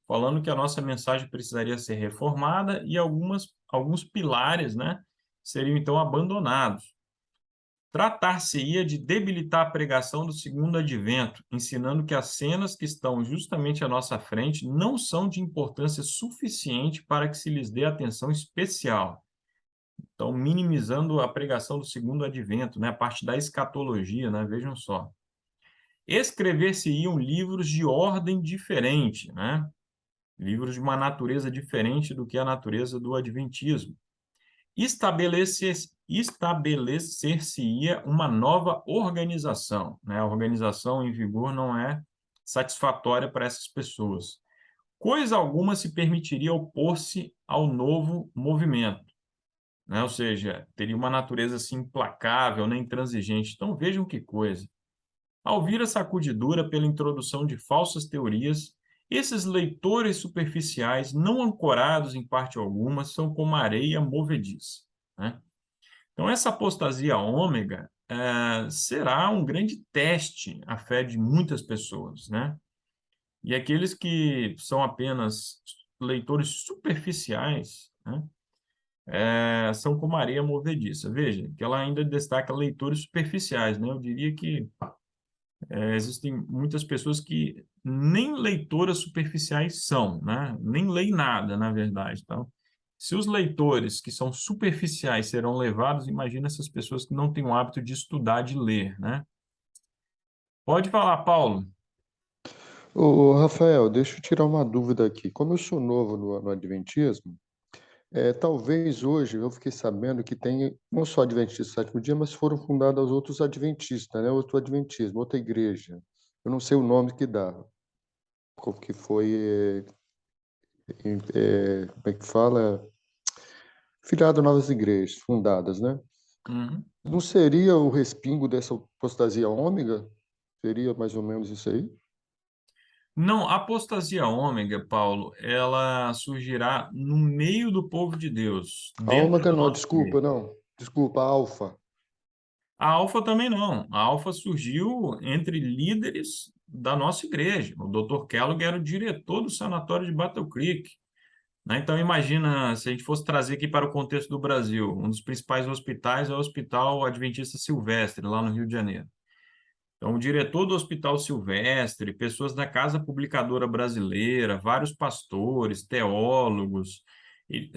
falando que a nossa mensagem precisaria ser reformada e alguns pilares, né, seriam então abandonados. Tratar-se-ia de debilitar a pregação do segundo advento, ensinando que as cenas que estão justamente à nossa frente não são de importância suficiente para que se lhes dê atenção especial. Então, minimizando a pregação do segundo advento, né, a parte da escatologia, né, vejam só. Escrever-se-iam livros de ordem diferente, né? Livros de uma natureza diferente do que a natureza do adventismo. Estabelecer-se-ia uma nova organização, né? A organização em vigor não é satisfatória para essas pessoas. Coisa alguma se permitiria opor-se ao novo movimento, né? Ou seja, teria uma natureza assim implacável, nem intransigente. Então vejam que coisa. Ao vir a sacudidura pela introdução de falsas teorias, esses leitores superficiais, não ancorados em parte alguma, são como areia movediça, né? Então, essa apostasia ômega será um grande teste à fé de muitas pessoas, né? E aqueles que são apenas leitores superficiais, né? São como areia movediça. Veja, que ela ainda destaca leitores superficiais, né? Eu diria que existem muitas pessoas que nem leitoras superficiais são, né? Nem leem nada, na verdade. Então, se os leitores que são superficiais serão levados, imagina essas pessoas que não têm o hábito de estudar, de ler, né? Pode falar, Paulo. Ô, Rafael, deixa eu tirar uma dúvida aqui. Como eu sou novo no Adventismo, talvez hoje eu fiquei sabendo que tem não só Adventista do sétimo dia, mas foram fundados outros Adventistas, né? Outro Adventismo, outra igreja. Eu não sei o nome que dá, que foi, como é que fala? Filiado a novas igrejas, fundadas, né? Uhum. Não seria o respingo dessa apostasia ômega? Seria mais ou menos isso aí? Não, a apostasia ômega, Paulo, ela surgirá no meio do povo de Deus, A dentro ômega da não, nossa desculpa, igreja. não. Desculpa, a alfa. A Alfa também não. A Alfa surgiu entre líderes da nossa igreja. O Dr. Kellogg era o diretor do sanatório de Battle Creek, né? Então, imagina se a gente fosse trazer aqui para o contexto do Brasil. Um dos principais hospitais é o Hospital Adventista Silvestre, lá no Rio de Janeiro. Então, o diretor do Hospital Silvestre, pessoas da Casa Publicadora Brasileira, vários pastores, teólogos,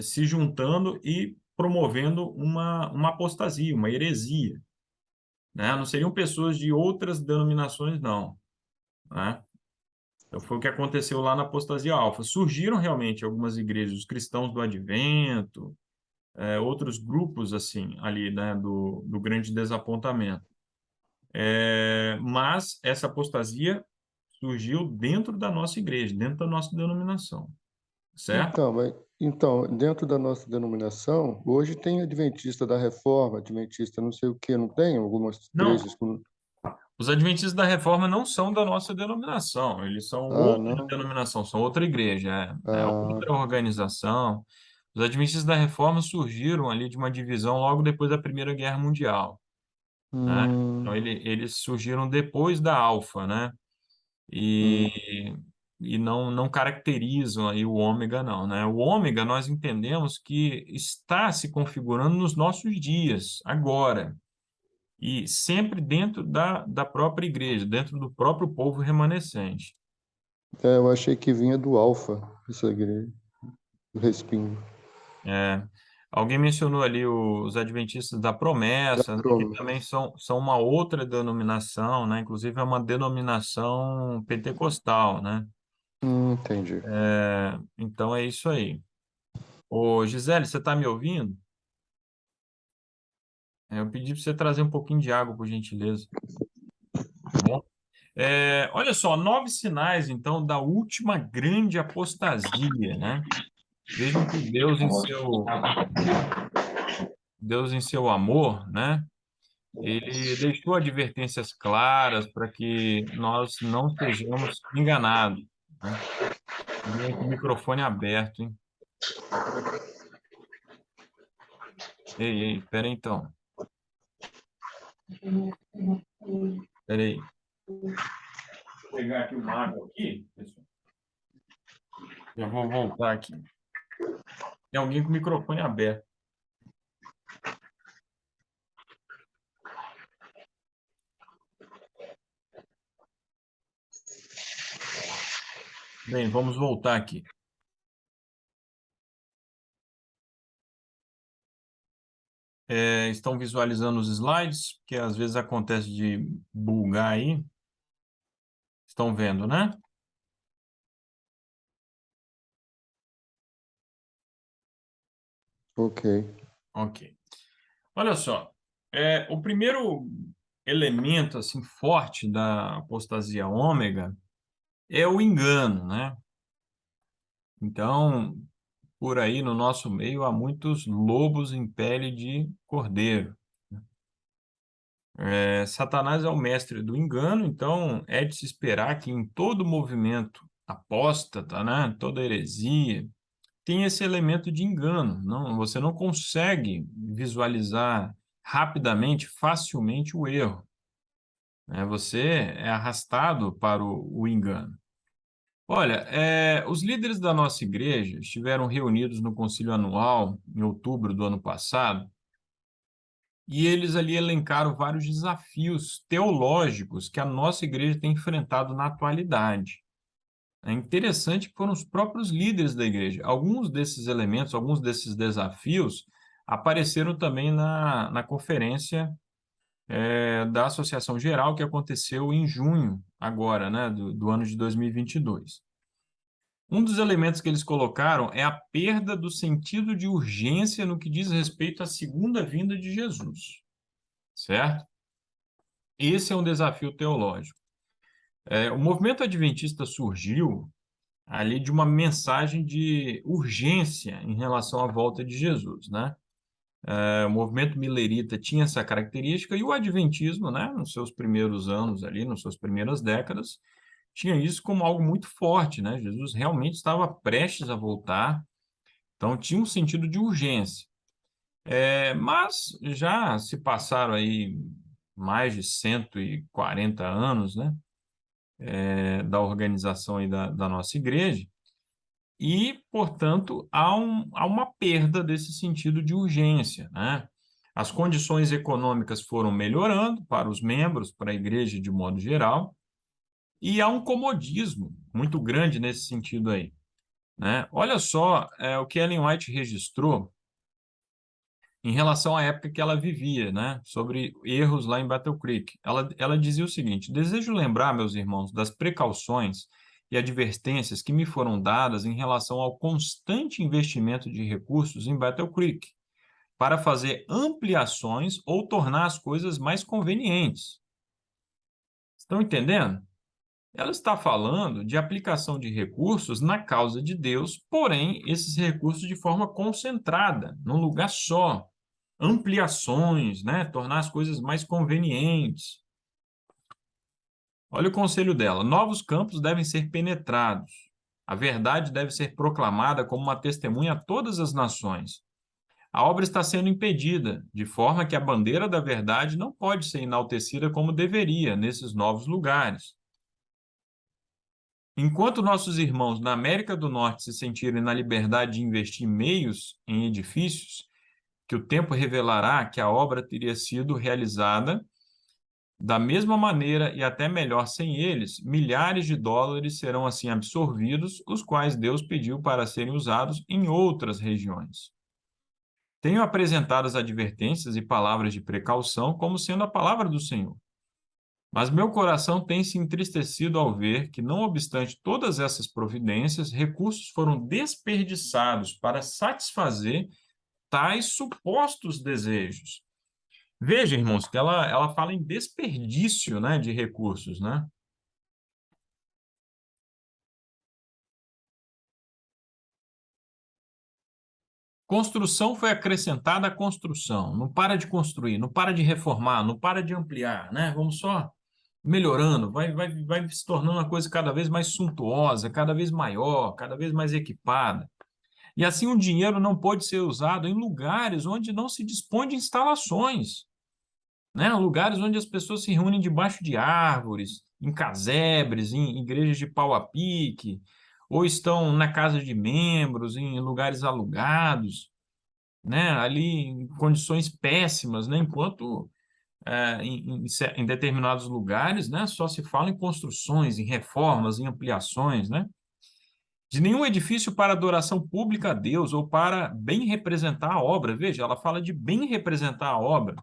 se juntando e promovendo uma apostasia, uma heresia, né? Não seriam pessoas de outras denominações, não, né? Então, foi o que aconteceu lá na Apostasia Alfa. Surgiram realmente algumas igrejas, os cristãos do Advento, outros grupos, assim, ali, né, do grande desapontamento. Mas essa apostasia surgiu dentro da nossa igreja, dentro da nossa denominação, certo? Então, dentro da nossa denominação, hoje tem Adventista da Reforma, Adventista não sei o quê, não tem? Algumas Não, igrejas com... os adventistas da Reforma não são da nossa denominação, eles são Ah, outra não? denominação, são outra igreja, é Ah, outra organização. Os adventistas da Reforma surgiram ali de uma divisão logo depois da Primeira Guerra Mundial, né? Então, hum, eles surgiram depois da Alfa, né? hum. E não caracterizam aí o ômega, não, né? O ômega nós entendemos que está se configurando nos nossos dias, agora, e sempre dentro da própria igreja, dentro do próprio povo remanescente. Eu achei que vinha do Alfa, essa igreja, do Respingo. É, alguém mencionou ali os adventistas da Da promessa, né, que também promessa. são uma outra denominação, né? Inclusive é uma denominação pentecostal, né? Entendi. Então é isso aí. Ô, Gisele, você está me ouvindo? Eu pedi para você trazer um pouquinho de água, por gentileza. Tá bom? Olha só, 9 sinais, então, da última grande apostasia, né? Vejam que Deus em seu amor, né? Ele deixou advertências claras para que nós não sejamos enganados, né? Alguém com o microfone aberto, hein? Ei, ei, espera aí, então. Espera aí. Vou pegar aqui uma água aqui, pessoal. Já vou voltar aqui. Tem alguém com o microfone aberto. Bem, vamos voltar aqui. Estão visualizando os slides, que às vezes acontece de bugar aí. Estão vendo, né? Ok. Ok. Olha só, o primeiro elemento assim forte da apostasia ômega é o engano, né? Então, por aí no nosso meio há muitos lobos em pele de cordeiro. Satanás é o mestre do engano, então é de se esperar que em todo movimento apóstata, né, toda heresia, tem esse elemento de engano. Não, você não consegue visualizar rapidamente, facilmente o erro, né? Você é arrastado para o engano. Olha, os líderes da nossa igreja estiveram reunidos no concílio anual em outubro do ano passado e eles ali elencaram vários desafios teológicos que a nossa igreja tem enfrentado na atualidade. É interessante que foram os próprios líderes da igreja. Alguns desses elementos, alguns desses desafios apareceram também na conferência da Associação Geral que aconteceu em junho, agora, né, do ano de 2022. Um dos elementos que eles colocaram é a perda do sentido de urgência no que diz respeito à segunda vinda de Jesus, certo? Esse é um desafio teológico. O movimento adventista surgiu ali de uma mensagem de urgência em relação à volta de Jesus, né? O movimento milerita tinha essa característica e o adventismo, né, nos seus primeiros anos ali, nas suas primeiras décadas, tinha isso como algo muito forte, né? Jesus realmente estava prestes a voltar, então tinha um sentido de urgência. Mas já se passaram aí mais de 140 anos, né, da organização aí da nossa igreja, e, portanto, há uma perda desse sentido de urgência, né? As condições econômicas foram melhorando para os membros, para a igreja de modo geral, e há um comodismo muito grande nesse sentido aí, né? Olha só, o que Ellen White registrou em relação à época que ela vivia, né? Sobre erros lá em Battle Creek. Ela dizia o seguinte: desejo lembrar, meus irmãos, das precauções e advertências que me foram dadas em relação ao constante investimento de recursos em Battle Creek, para fazer ampliações ou tornar as coisas mais convenientes. Estão entendendo? Ela está falando de aplicação de recursos na causa de Deus, porém, esses recursos de forma concentrada, num lugar só. Ampliações, né? Tornar as coisas mais convenientes. Olha o conselho dela: novos campos devem ser penetrados. A verdade deve ser proclamada como uma testemunha a todas as nações. A obra está sendo impedida, de forma que a bandeira da verdade não pode ser enaltecida como deveria nesses novos lugares. Enquanto nossos irmãos na América do Norte se sentirem na liberdade de investir meios em edifícios, que o tempo revelará que a obra teria sido realizada da mesma maneira e até melhor sem eles, milhares de dólares serão assim absorvidos, os quais Deus pediu para serem usados em outras regiões. Tenho apresentado as advertências e palavras de precaução como sendo a palavra do Senhor. Mas meu coração tem se entristecido ao ver que, não obstante todas essas providências, recursos foram desperdiçados para satisfazer tais supostos desejos. Veja, irmãos, que ela fala em desperdício, né, de recursos, né? Construção foi acrescentada à construção. Não para de construir, não para de reformar, não para de ampliar, né? Vamos só melhorando, vai se tornando uma coisa cada vez mais suntuosa, cada vez maior, cada vez mais equipada. E assim o dinheiro não pode ser usado em lugares onde não se dispõe de instalações. né? Lugares onde as pessoas se reúnem debaixo de árvores, em casebres, em igrejas de pau a pique, ou estão na casa de membros, em lugares alugados, né? Ali em condições péssimas, né? Enquanto em determinados lugares, né? Só se fala em construções, em reformas, em ampliações, né? De nenhum edifício para adoração pública a Deus ou para bem representar a obra. Veja, ela fala de bem representar a obra.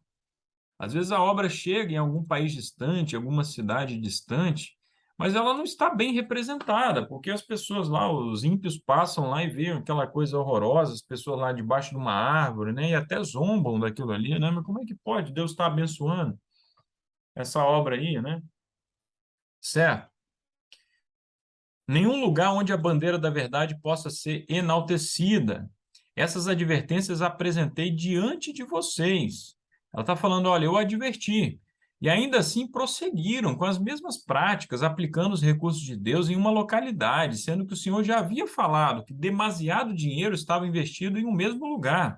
Às vezes a obra chega em algum país distante, alguma cidade distante, mas ela não está bem representada, porque as pessoas lá, os ímpios passam lá e veem aquela coisa horrorosa, as pessoas lá debaixo de uma árvore, né, e até zombam daquilo ali, né? Mas como é que pode? Deus está abençoando essa obra aí, né? Certo? Nenhum lugar onde a bandeira da verdade possa ser enaltecida. Essas advertências apresentei diante de vocês. Ela está falando, olha, eu adverti. E ainda assim prosseguiram com as mesmas práticas, aplicando os recursos de Deus em uma localidade, sendo que o Senhor já havia falado que demasiado dinheiro estava investido em um mesmo lugar.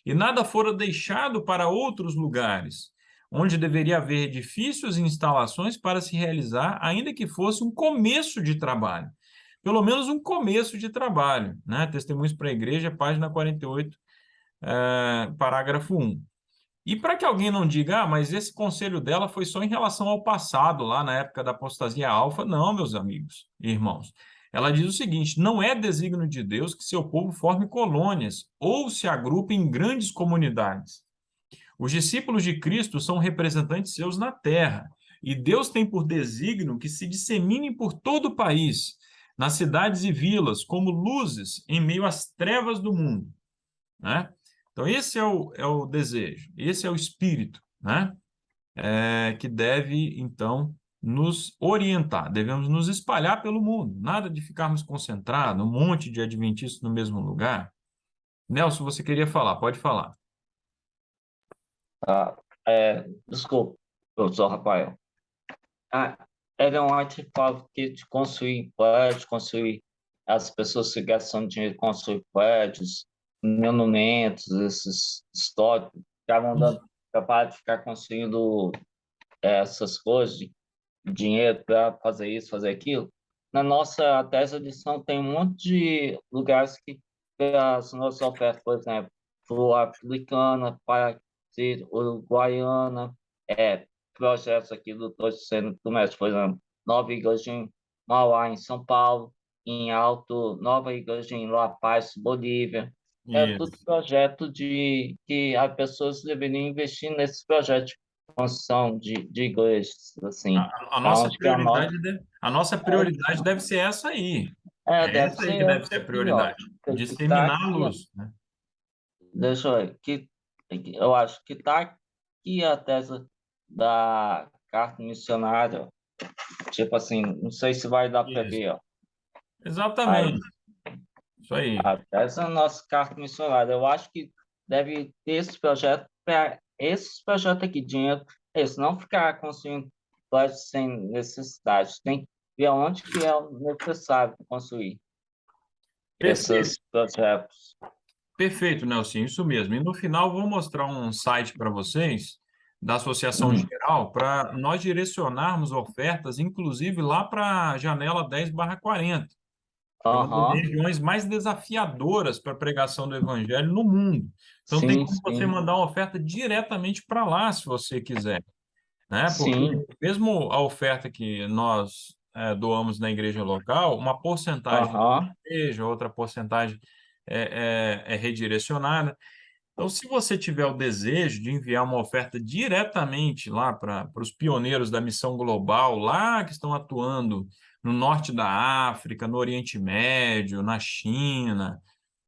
E nada fora deixado para outros lugares, onde deveria haver edifícios e instalações para se realizar, ainda que fosse um começo de trabalho. Pelo menos um começo de trabalho, né? Testemunhos para a Igreja, página 48, parágrafo 1. E para que alguém não diga, mas esse conselho dela foi só em relação ao passado, lá na época da apostasia alfa, não, meus amigos e irmãos. Ela diz o seguinte: não é desígnio de Deus que seu povo forme colônias ou se agrupe em grandes comunidades. Os discípulos de Cristo são representantes seus na terra, e Deus tem por desígnio que se disseminem por todo o país, nas cidades e vilas, como luzes em meio às trevas do mundo, né? Então, esse é o desejo, esse é o espírito, né? Que deve, então, nos orientar. Devemos nos espalhar pelo mundo, nada de ficarmos concentrados, um monte de adventistas no mesmo lugar. Nelson, você queria falar, pode falar. Ah, desculpa, professor Rafael. Era um artefato que de construir prédios, construir as pessoas que gastam dinheiro de construir prédios, monumentos, esses históricos, ficavam dando capaz de ficar construindo essas coisas, de dinheiro para fazer isso, fazer aquilo. Na nossa tese de edição tem um monte de lugares que as nossas ofertas, por exemplo, Sul-Africana, Paraíba, Uruguaiana, projetos aqui do Centro do Comércio, por exemplo, Nova Igreja em Mauá, em São Paulo, em Alto, Nova Igreja em La Paz, Bolívia. Tudo Isso. projeto de que as pessoas deveriam investir nesse projeto de construção de igrejas, assim. A nossa Acho que a nossa, a nossa prioridade deve ser essa aí. É deve essa aí ser que deve essa ser a aqui, ó. prioridade. Que tá Disseminar a aqui, luz, né? deixa eu ver, eu acho que está aqui a tese da carta missionária. Tipo assim, não sei se vai dar para Isso. ver, ó. Aí, Exatamente. Isso aí. essa é a nossa carta missionária. Eu acho que deve ter esse projeto para esses projetos aqui, dinheiro, esse, não ficar construindo prédios sem necessidade. Tem que ver onde que é necessário construir Perfeito. esses projetos. Perfeito, Nelson, isso mesmo. E no final, vou mostrar um site para vocês, da Associação Geral, para nós direcionarmos ofertas, inclusive lá para a janela 10/40, que é uma das Aham, regiões mais desafiadoras para a pregação do Evangelho no mundo. Então, tem sim, como você sim, mandar uma oferta diretamente para lá, se você quiser, né? Porque sim, mesmo a oferta que nós doamos na igreja local, uma porcentagem da aham, igreja, outra porcentagem é redirecionada. Então, se você tiver o desejo de enviar uma oferta diretamente lá para os pioneiros da missão global, lá que estão atuando no norte da África, no Oriente Médio, na China,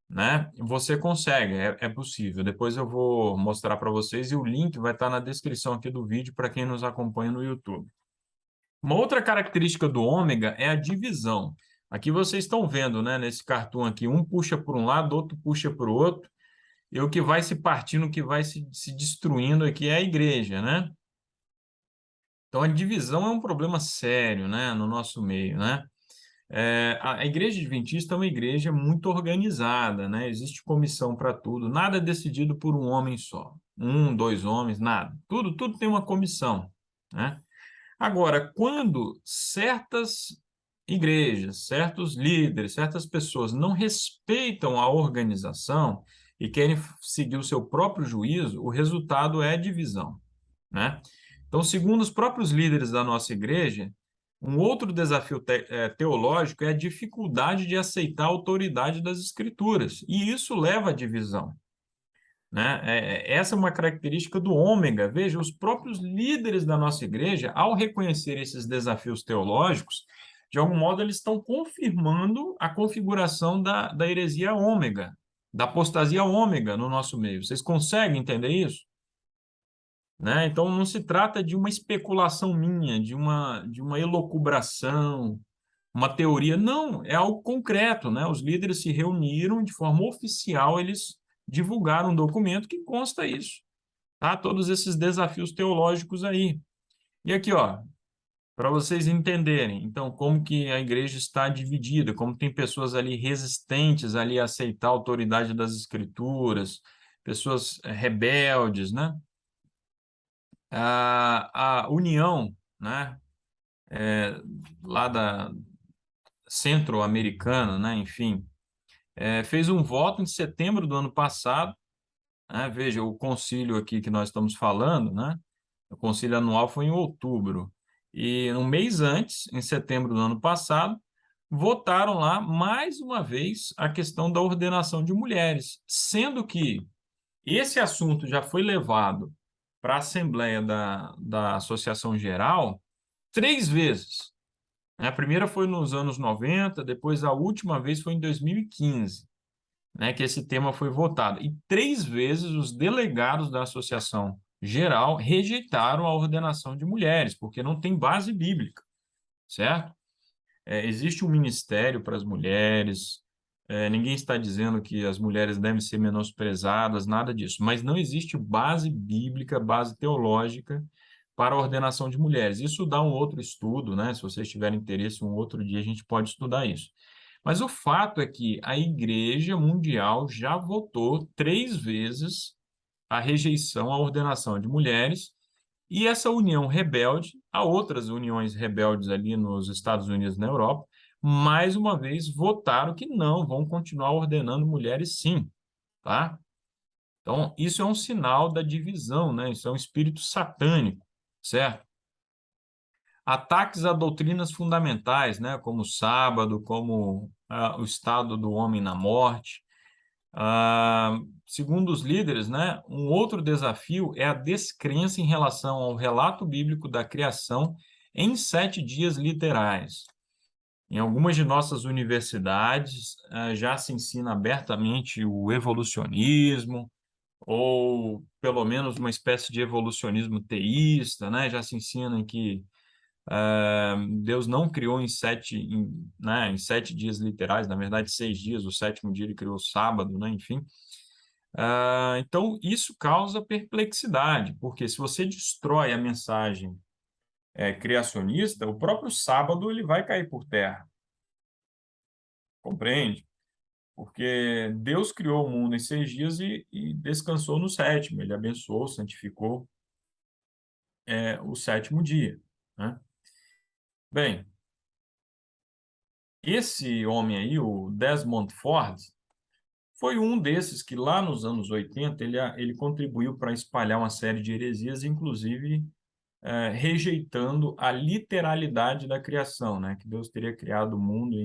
né? Você consegue, é possível. Depois eu vou mostrar para vocês e o link vai estar na descrição aqui do vídeo para quem nos acompanha no YouTube. Uma outra característica do ômega é a divisão. Aqui vocês estão vendo, né, nesse cartoon aqui, um puxa por um lado, outro puxa por outro, e o que vai se partindo, o que vai se destruindo aqui é a igreja, né? Então, a divisão é um problema sério, né, no nosso meio, né? A igreja adventista é uma igreja muito organizada, né? Existe comissão para tudo, nada é decidido por um homem só, um, dois homens, nada. Tudo tem uma comissão, né? Agora, quando certas igrejas, certos líderes, certas pessoas não respeitam a organização e querem seguir o seu próprio juízo, o resultado é divisão, né? Então, segundo os próprios líderes da nossa igreja, um outro desafio teológico é a dificuldade de aceitar a autoridade das escrituras, e isso leva à divisão, né? Essa é uma característica do ômega. Veja, os próprios líderes da nossa igreja, ao reconhecer esses desafios teológicos, de algum modo eles estão confirmando a configuração da heresia ômega, da apostasia ômega no nosso meio. Vocês conseguem entender isso? Né? Então, não se trata de uma especulação minha, de uma elucubração, uma teoria. Não, é algo concreto, né? Os líderes se reuniram de forma oficial, eles divulgaram um documento que consta isso, tá? Todos esses desafios teológicos aí. E aqui, ó, para vocês entenderem, então, como que a igreja está dividida, como tem pessoas ali resistentes ali a aceitar a autoridade das escrituras, pessoas rebeldes, né? A União, né? Lá da centro-americana, né? Enfim, fez um voto em setembro do ano passado, né? Veja, o concílio aqui que nós estamos falando, né? O concílio anual foi em outubro. E um mês antes, em setembro do ano passado, votaram lá mais uma vez a questão da ordenação de mulheres, sendo que esse assunto já foi levado para a Assembleia da Associação Geral 3 vezes. A primeira foi nos anos 90, depois a última vez foi em 2015, né, que esse tema foi votado. E 3 vezes os delegados da Associação Geral rejeitaram a ordenação de mulheres, porque não tem base bíblica, certo? Existe um ministério para as mulheres, ninguém está dizendo que as mulheres devem ser menosprezadas, nada disso, mas não existe base bíblica, base teológica para a ordenação de mulheres. Isso dá um outro estudo, né? Se vocês tiverem interesse, um outro dia a gente pode estudar isso. Mas o fato é que a Igreja Mundial já votou 3 vezes a rejeição à ordenação de mulheres, e essa união rebelde, há outras uniões rebeldes ali nos Estados Unidos e na Europa, mais uma vez votaram que não, vão continuar ordenando mulheres sim, tá? Então, isso é um sinal da divisão, né? Isso é um espírito satânico, certo? Ataques a doutrinas fundamentais, né? Como o sábado, como o estado do homem na morte. Segundo os líderes, né, um outro desafio é a descrença em relação ao relato bíblico da criação em 7 dias literais. Em algumas de nossas universidades, já se ensina abertamente o evolucionismo, ou pelo menos uma espécie de evolucionismo teísta, né? Já se ensina que Deus não criou em 7 dias literais, na verdade 6 dias, o 7º dia ele criou o sábado, né? Enfim. Então, isso causa perplexidade, porque se você destrói a mensagem criacionista, o próprio sábado ele vai cair por terra, compreende? Porque Deus criou o mundo em 6 dias e descansou no 7º, ele abençoou, santificou o 7º dia, né? Bem, esse homem aí, o Desmond Ford, foi um desses que lá nos anos 80 ele contribuiu para espalhar uma série de heresias, inclusive rejeitando a literalidade da criação, né? Que Deus teria criado o mundo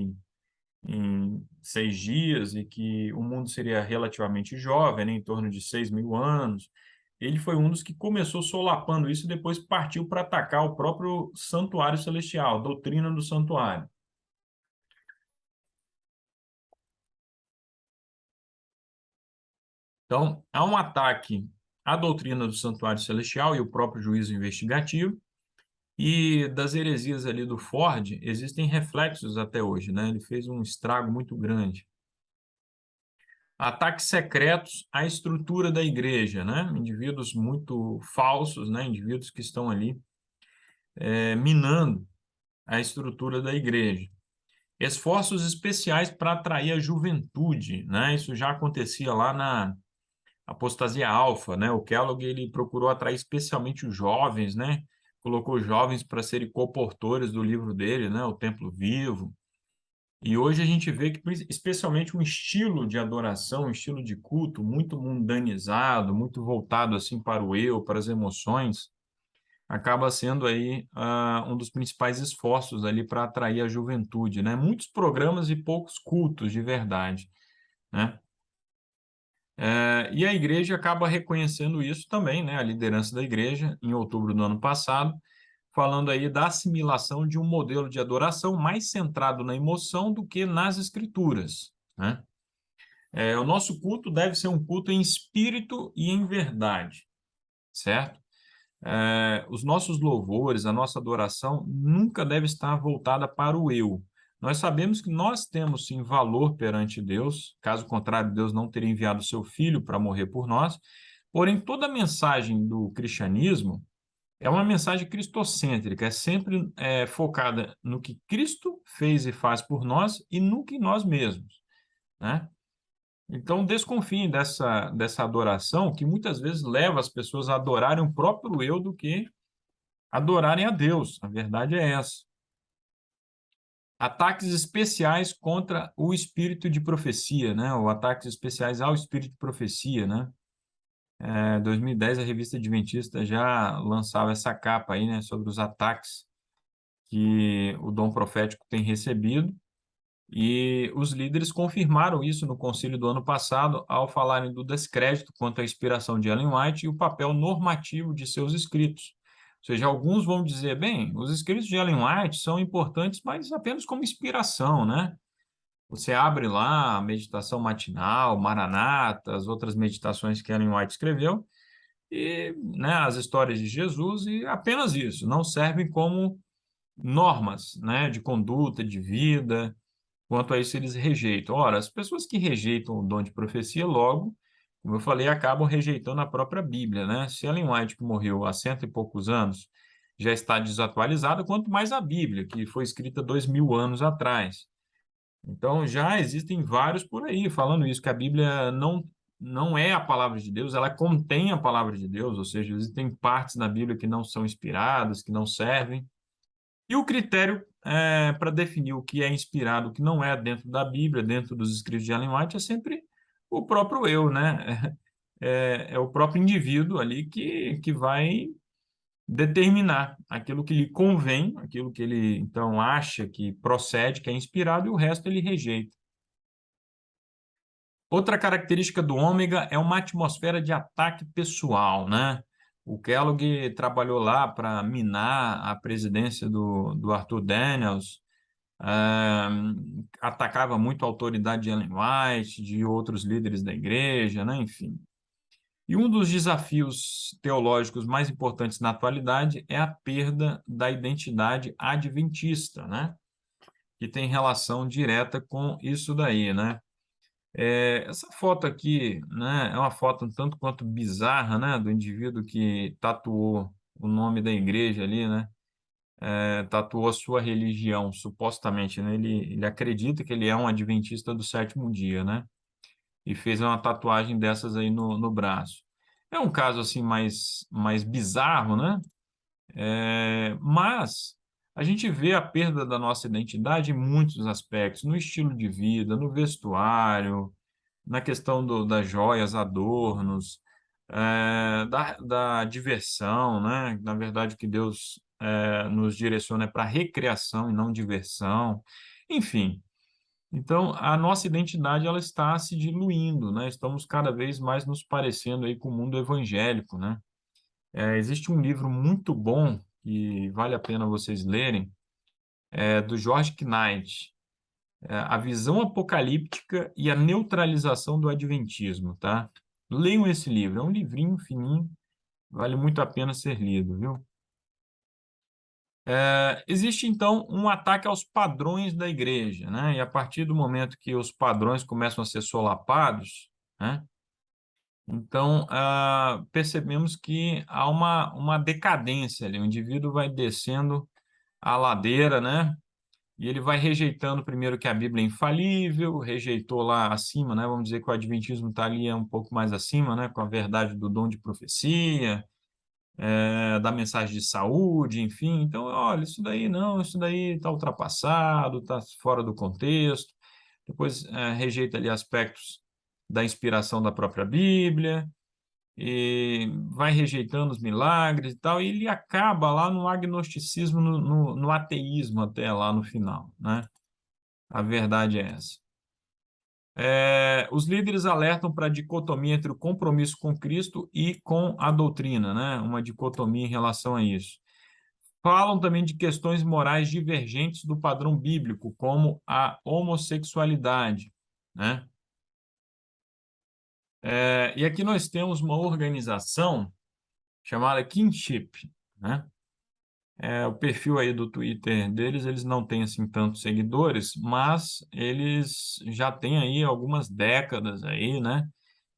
em 6 dias e que o mundo seria relativamente jovem, né? Em torno de 6.000 anos. Ele foi um dos que começou solapando isso e depois partiu para atacar o próprio santuário celestial, a doutrina do santuário. Então, há um ataque à doutrina do santuário celestial e o próprio juízo investigativo, e das heresias ali do Ford, existem reflexos até hoje, né? Ele fez um estrago muito grande. Ataques secretos à estrutura da igreja, né? Indivíduos muito falsos, né? Indivíduos que estão ali minando a estrutura da igreja. Esforços especiais para atrair a juventude, né? Isso já acontecia lá apostasia alfa, né? O Kellogg, ele procurou atrair especialmente os jovens, né? Colocou jovens para serem coportores do livro dele, né? O Templo Vivo. E hoje a gente vê que, especialmente um estilo de adoração, um estilo de culto muito mundanizado, muito voltado assim para o eu, para as emoções, acaba sendo aí um dos principais esforços ali para atrair a juventude, né? Muitos programas e poucos cultos de verdade, né? E a igreja acaba reconhecendo isso também, né? A liderança da igreja, em outubro do ano passado, falando aí da assimilação de um modelo de adoração mais centrado na emoção do que nas escrituras, né? O nosso culto deve ser um culto em espírito e em verdade, certo? Os nossos louvores, a nossa adoração nunca deve estar voltada para o eu. Nós sabemos que nós temos sim valor perante Deus, caso contrário, Deus não teria enviado seu filho para morrer por nós. Porém, toda a mensagem do cristianismo é uma mensagem cristocêntrica, é sempre focada no que Cristo fez e faz por nós e no que nós mesmos, né? Então, desconfiem dessa adoração que muitas vezes leva as pessoas a adorarem o próprio eu do que adorarem a Deus. A verdade é essa. Ataques especiais contra o espírito de profecia, né? Ou ataques especiais ao espírito de profecia, né? 2010, a revista Adventista já lançava essa capa aí, né? Sobre os ataques que o dom profético tem recebido. E os líderes confirmaram isso no concílio do ano passado ao falarem do descrédito quanto à inspiração de Ellen White e o papel normativo de seus escritos. Ou seja, alguns vão dizer, bem, os escritos de Ellen White são importantes, mas apenas como inspiração, né? Você abre lá a meditação matinal, Maranata, as outras meditações que Ellen White escreveu, e né, as histórias de Jesus, e apenas isso, não servem como normas, né, de conduta, de vida. Quanto a isso, eles rejeitam. Ora, as pessoas que rejeitam o dom de profecia, logo, como eu falei, acabam rejeitando a própria Bíblia, né? Se Ellen White, que morreu há cento e poucos anos, já está desatualizada, quanto mais a Bíblia, que foi escrita 2000 anos atrás. Então, já existem vários por aí falando isso, que a Bíblia não é a palavra de Deus, ela contém a palavra de Deus, ou seja, existem partes na Bíblia que não são inspiradas, que não servem. E o critério para definir o que é inspirado, o que não é dentro da Bíblia, dentro dos escritos de Ellen White, é sempre o próprio eu, né? É o próprio indivíduo ali que vai determinar aquilo que lhe convém, aquilo que ele, então, acha que procede, que é inspirado, e o resto ele rejeita. Outra característica do ômega é uma atmosfera de ataque pessoal, né? O Kellogg trabalhou lá para minar a presidência do Arthur Daniels, atacava muito a autoridade de Ellen White, de outros líderes da igreja, né? Enfim. E um dos desafios teológicos mais importantes na atualidade é a perda da identidade adventista, né? Que tem relação direta com isso daí, né? Essa foto aqui, né, é uma foto um tanto quanto bizarra, né, do indivíduo que tatuou o nome da igreja ali, né, tatuou a sua religião, supostamente, né, ele acredita que ele é um adventista do sétimo dia, né, e fez uma tatuagem dessas aí no braço. É um caso, assim, mais bizarro, né, mas a gente vê a perda da nossa identidade em muitos aspectos, no estilo de vida, no vestuário, na questão das joias, adornos, da diversão, né? Na verdade, o que Deus nos direciona é para recreação e não diversão. Enfim, então a nossa identidade ela está se diluindo, né? Estamos cada vez mais nos parecendo aí com o mundo evangélico, né? Existe um livro muito bom que vale a pena vocês lerem, do George Knight, A Visão Apocalíptica e a Neutralização do Adventismo, tá? Leiam esse livro, é um livrinho fininho, vale muito a pena ser lido, viu? Existe, então, um ataque aos padrões da igreja, né? E a partir do momento que os padrões começam a ser solapados, né? Então, percebemos que há uma decadência ali, o indivíduo vai descendo a ladeira, né? E ele vai rejeitando primeiro que a Bíblia é infalível, rejeitou lá acima, né? Vamos dizer que o Adventismo está ali um pouco mais acima, né? Com a verdade do dom de profecia, da mensagem de saúde, enfim. Então, olha, isso daí não, isso daí está ultrapassado, está fora do contexto. Depois rejeita ali aspectos da inspiração da própria Bíblia e vai rejeitando os milagres e tal, e ele acaba lá no agnosticismo, no ateísmo até lá no final, né? A verdade é essa. Os líderes alertam para a dicotomia entre o compromisso com Cristo e com a doutrina, né? Uma dicotomia em relação a isso. Falam também de questões morais divergentes do padrão bíblico, como a homossexualidade, né? E aqui nós temos uma organização chamada Kinship, né? O perfil aí do Twitter deles, eles não têm assim tantos seguidores, mas eles já têm aí algumas décadas aí, né,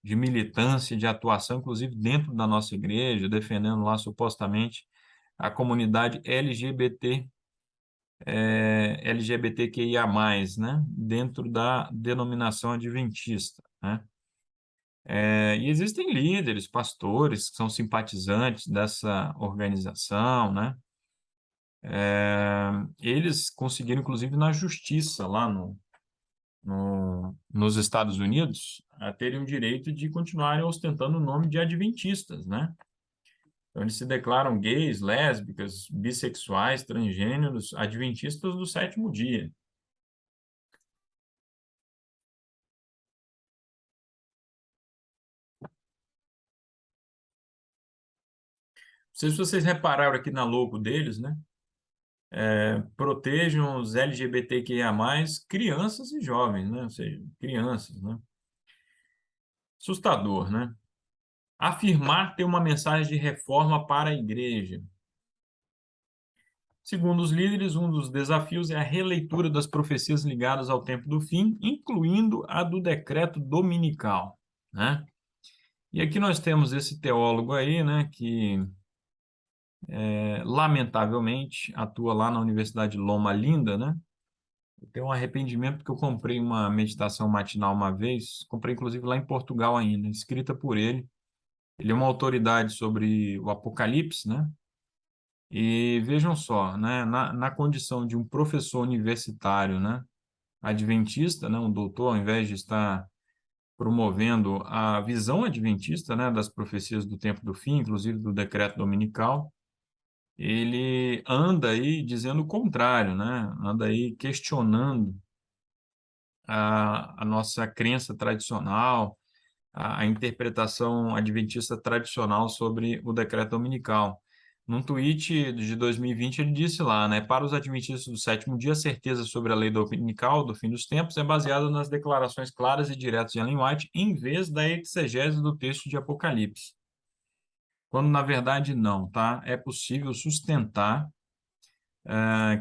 de militância, de atuação, inclusive dentro da nossa igreja, defendendo lá supostamente a comunidade LGBTQIA+, né, dentro da denominação adventista, né? E existem líderes, pastores que são simpatizantes dessa organização, né? Eles conseguiram, inclusive, na justiça lá nos Estados Unidos, a terem o direito de continuarem ostentando o nome de adventistas, né? Então, eles se declaram gays, lésbicas, bissexuais, transgêneros, adventistas do sétimo dia. Não sei se vocês repararam aqui na logo deles, né? Protejam os LGBTQIA+, crianças e jovens, né? Ou seja, crianças, né? Assustador, né? Afirmar ter uma mensagem de reforma para a igreja. Segundo os líderes, um dos desafios é a releitura das profecias ligadas ao tempo do fim, incluindo a do decreto dominical, né? E aqui nós temos esse teólogo aí, né, que lamentavelmente atua lá na Universidade Loma Linda, né? Eu tenho um arrependimento porque eu comprei uma meditação matinal uma vez, comprei inclusive lá em Portugal ainda, escrita por ele. Ele é uma autoridade sobre o Apocalipse, né? E vejam só, né, na condição de um professor universitário, né, adventista, né, um doutor, ao invés de estar promovendo a visão adventista, né, das profecias do tempo do fim, inclusive do decreto dominical, ele anda aí dizendo o contrário, né, anda aí questionando a nossa crença tradicional, a interpretação adventista tradicional sobre o decreto dominical. Num tweet de 2020, ele disse lá, né, para os adventistas do sétimo dia, a certeza sobre a lei dominical do fim dos tempos é baseada nas declarações claras e diretas de Ellen White, em vez da exegese do texto de Apocalipse. Quando, na verdade, não, tá? É possível sustentar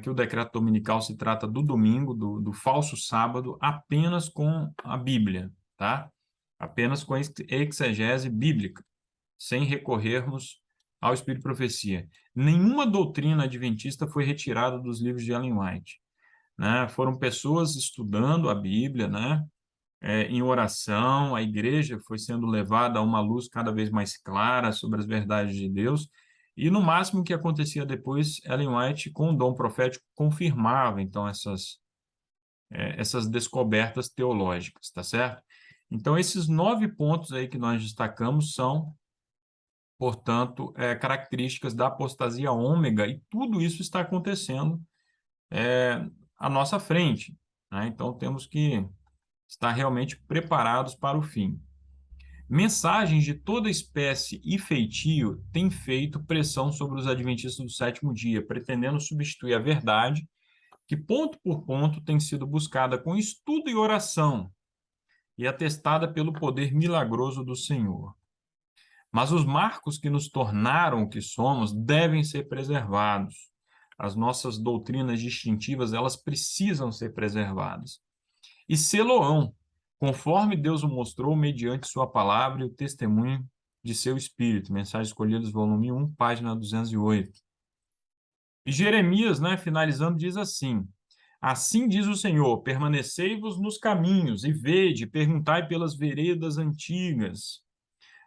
que o decreto dominical se trata do domingo, do falso sábado, apenas com a Bíblia, tá? Apenas com a exegese bíblica, sem recorrermos ao Espírito de Profecia. Nenhuma doutrina adventista foi retirada dos livros de Ellen White, né? Foram pessoas estudando a Bíblia, né? Em oração, a igreja foi sendo levada a uma luz cada vez mais clara sobre as verdades de Deus, e no máximo que acontecia depois, Ellen White, com o dom profético, confirmava, então, essas descobertas teológicas, tá certo? Então, esses 9 pontos aí que nós destacamos são, portanto, características da apostasia ômega, e tudo isso está acontecendo à nossa frente, né? Então, temos que estar realmente preparados para o fim. Mensagens de toda espécie e feitio têm feito pressão sobre os adventistas do sétimo dia, pretendendo substituir a verdade, que ponto por ponto tem sido buscada com estudo e oração, e atestada pelo poder milagroso do Senhor. Mas os marcos que nos tornaram o que somos devem ser preservados. As nossas doutrinas distintivas, elas precisam ser preservadas. E sê-lo-ão, conforme Deus o mostrou mediante sua palavra e o testemunho de seu Espírito. Mensagens Escolhidas, volume 1, página 208. E Jeremias, né, finalizando, diz assim: Assim diz o Senhor: permanecei-vos nos caminhos, e vede, perguntai pelas veredas antigas.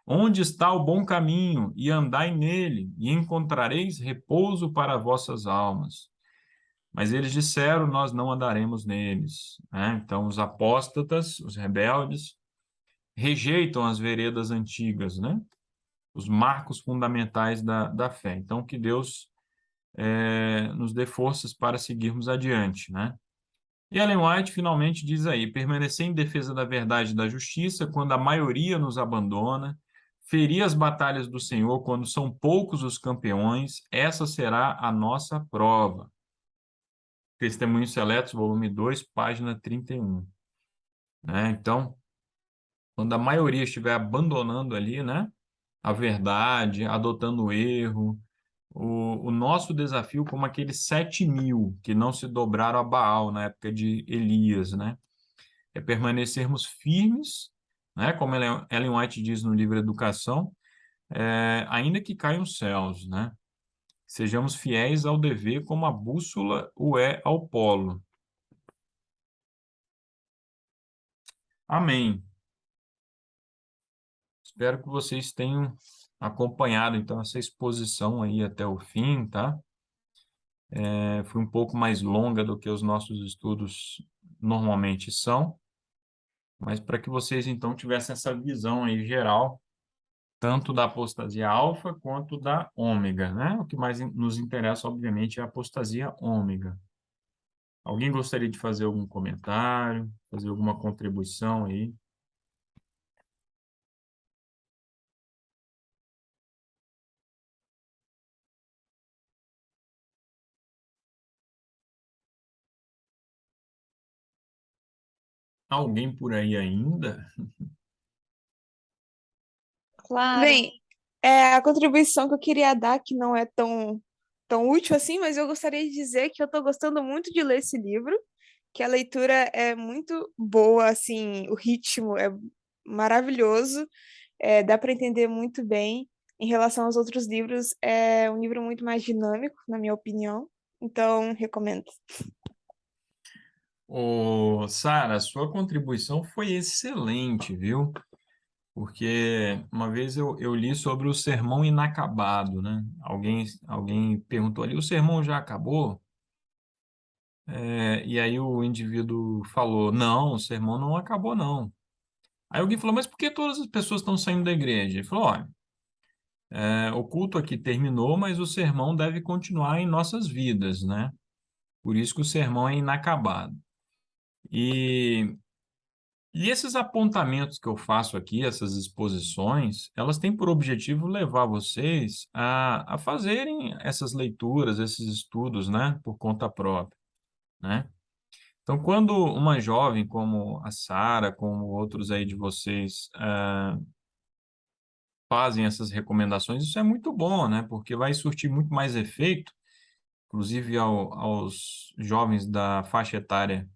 Onde está o bom caminho? E andai nele, e encontrareis repouso para vossas almas. Mas eles disseram: nós não andaremos neles, né? Então, os apóstatas, os rebeldes, rejeitam as veredas antigas, né? Os marcos fundamentais da fé. Então, que Deus nos dê forças para seguirmos adiante, né? E Ellen White finalmente diz aí: permanecer em defesa da verdade e da justiça quando a maioria nos abandona, ferir as batalhas do Senhor quando são poucos os campeões, essa será a nossa prova. Testemunhos Seletos, volume 2, página 31. Né? Então, quando a maioria estiver abandonando ali, né, a verdade, adotando o erro, o nosso desafio, como aqueles 7.000 que não se dobraram a Baal na época de Elias, né, é permanecermos firmes, né, como Ellen White diz no livro Educação, ainda que caiam os céus, né, sejamos fiéis ao dever como a bússola o é ao polo. Amém. Espero que vocês tenham acompanhado, então, essa exposição aí até o fim, tá? Foi um pouco mais longa do que os nossos estudos normalmente são, mas para que vocês, então, tivessem essa visão aí geral, tanto da apostasia alfa quanto da ômega, né? O que mais nos interessa, obviamente, é a apostasia ômega. Alguém gostaria de fazer algum comentário, fazer alguma contribuição aí? Alguém por aí ainda? Claro. Bem, a contribuição que eu queria dar, que não é tão útil assim, mas eu gostaria de dizer que eu estou gostando muito de ler esse livro, que a leitura é muito boa, assim, o ritmo é maravilhoso, dá para entender muito bem. Em relação aos outros livros, é um livro muito mais dinâmico, na minha opinião, então recomendo. Sara, sua contribuição foi excelente, viu? Porque uma vez eu li sobre o sermão inacabado, né? Alguém perguntou ali: o sermão já acabou? E aí o indivíduo falou: não, o sermão não acabou, não. Aí alguém falou: mas por que todas as pessoas estão saindo da igreja? Ele falou: olha, o culto aqui terminou, mas o sermão deve continuar em nossas vidas, né? Por isso que o sermão é inacabado. E esses apontamentos que eu faço aqui, essas exposições, elas têm por objetivo levar vocês a fazerem essas leituras, esses estudos, né, por conta própria, né? Então, quando uma jovem como a Sara, como outros aí de vocês, fazem essas recomendações, isso é muito bom, né? Porque vai surtir muito mais efeito, inclusive aos jovens da faixa etária,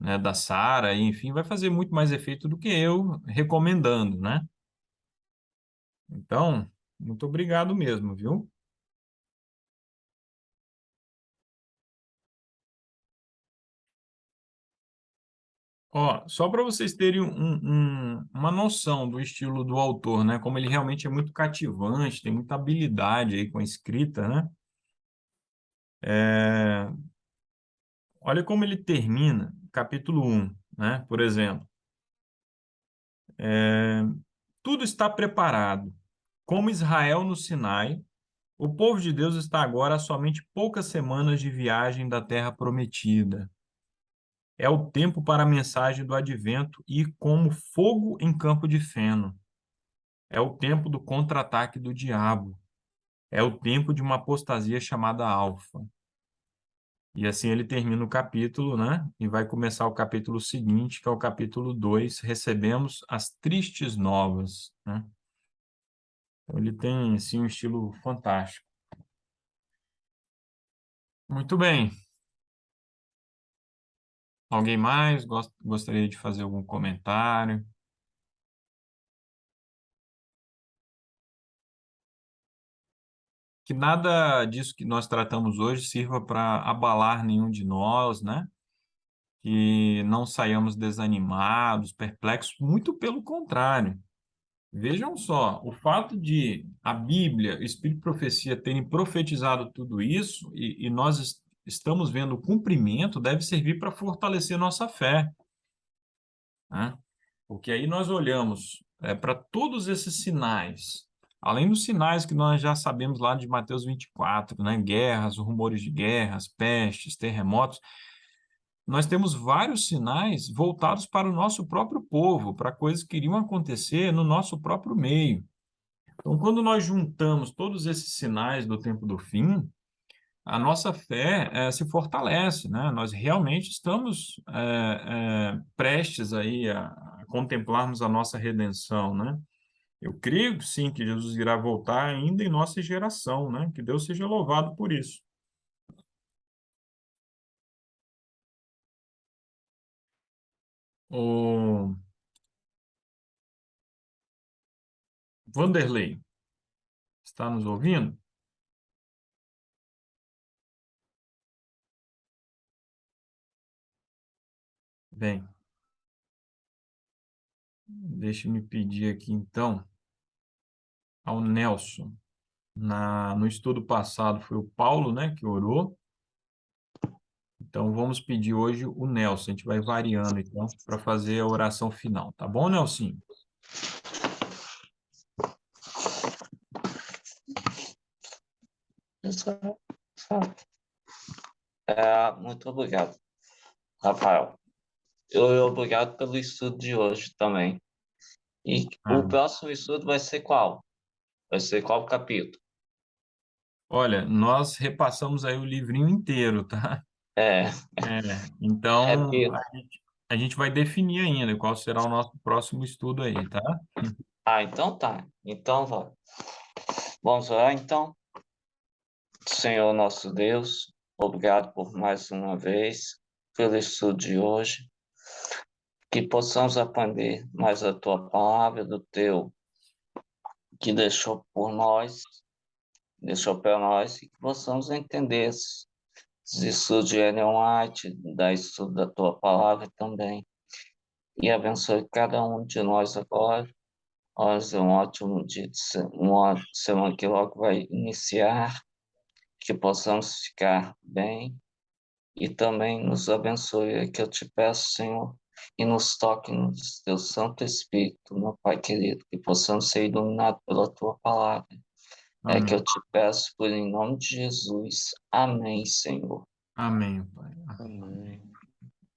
né, da Sara, e enfim, vai fazer muito mais efeito do que eu recomendando, né? Então, muito obrigado mesmo, viu? Ó, só para vocês terem uma noção do estilo do autor, né? Como ele realmente é muito cativante, tem muita habilidade aí com a escrita, né? É, olha como ele termina, capítulo 1, né? Por exemplo, é, tudo está preparado. Como Israel no Sinai, o povo de Deus está agora a somente poucas semanas de viagem da terra prometida. É o tempo para a mensagem do advento ir como fogo em campo de feno. É o tempo do contra-ataque do diabo. É o tempo de uma apostasia chamada alfa. E assim ele termina o capítulo, né? E vai começar o capítulo seguinte, que é o capítulo 2, recebemos as tristes novas, né? Então, ele tem, assim, um estilo fantástico. Muito bem. Alguém mais gostaria de fazer algum comentário? Que nada disso que nós tratamos hoje sirva para abalar nenhum de nós, né? que não saiamos desanimados, perplexos, muito pelo contrário. Vejam só, o fato de a Bíblia, o Espírito de Profecia terem profetizado tudo isso e nós estamos vendo o cumprimento, deve servir para fortalecer nossa fé, né? Porque aí nós olhamos para todos esses sinais, além dos sinais que nós já sabemos lá de Mateus 24, né? Guerras, rumores de guerras, pestes, terremotos, nós temos vários sinais voltados para o nosso próprio povo, para coisas que iriam acontecer no nosso próprio meio. Então, quando nós juntamos todos esses sinais do tempo do fim, a nossa fé se fortalece, né? Nós realmente estamos prestes aí a contemplarmos a nossa redenção, né? Eu creio, sim, que Jesus irá voltar ainda em nossa geração, né? Que Deus seja louvado por isso. O Vanderlei, está nos ouvindo? Bem, deixe-me pedir aqui, então, ao Nelson. No estudo passado foi o Paulo, né, que orou. Então, vamos pedir hoje o Nelson. A gente vai variando, então, para fazer a oração final. Tá bom, Nelson? Muito obrigado, Rafael. Obrigado pelo estudo de hoje também. E o Ah, próximo estudo vai ser qual? Vai ser qual capítulo? olha, nós repassamos aí o livrinho inteiro, tá? É, Então, repito. a gente vai definir ainda qual será o nosso próximo estudo aí, tá? Então tá. Então vai. Vamos orar então. Senhor nosso Deus, obrigado por mais uma vez, pelo estudo de hoje, que possamos aprender mais a tua palavra, do teu, que deixou para nós, e que possamos entender esses estudos de Ellen White, da estudo da tua palavra também, e abençoe cada um de nós agora. Hoje é um ótimo dia, uma semana que logo vai iniciar, que possamos ficar bem. E também nos abençoe, é que eu te peço, Senhor, e nos toque no teu Santo Espírito, meu Pai querido, que possamos ser iluminados pela tua palavra. É que eu Amém. te peço por em nome de Jesus. Amém, Senhor. Amém, Pai. Amém.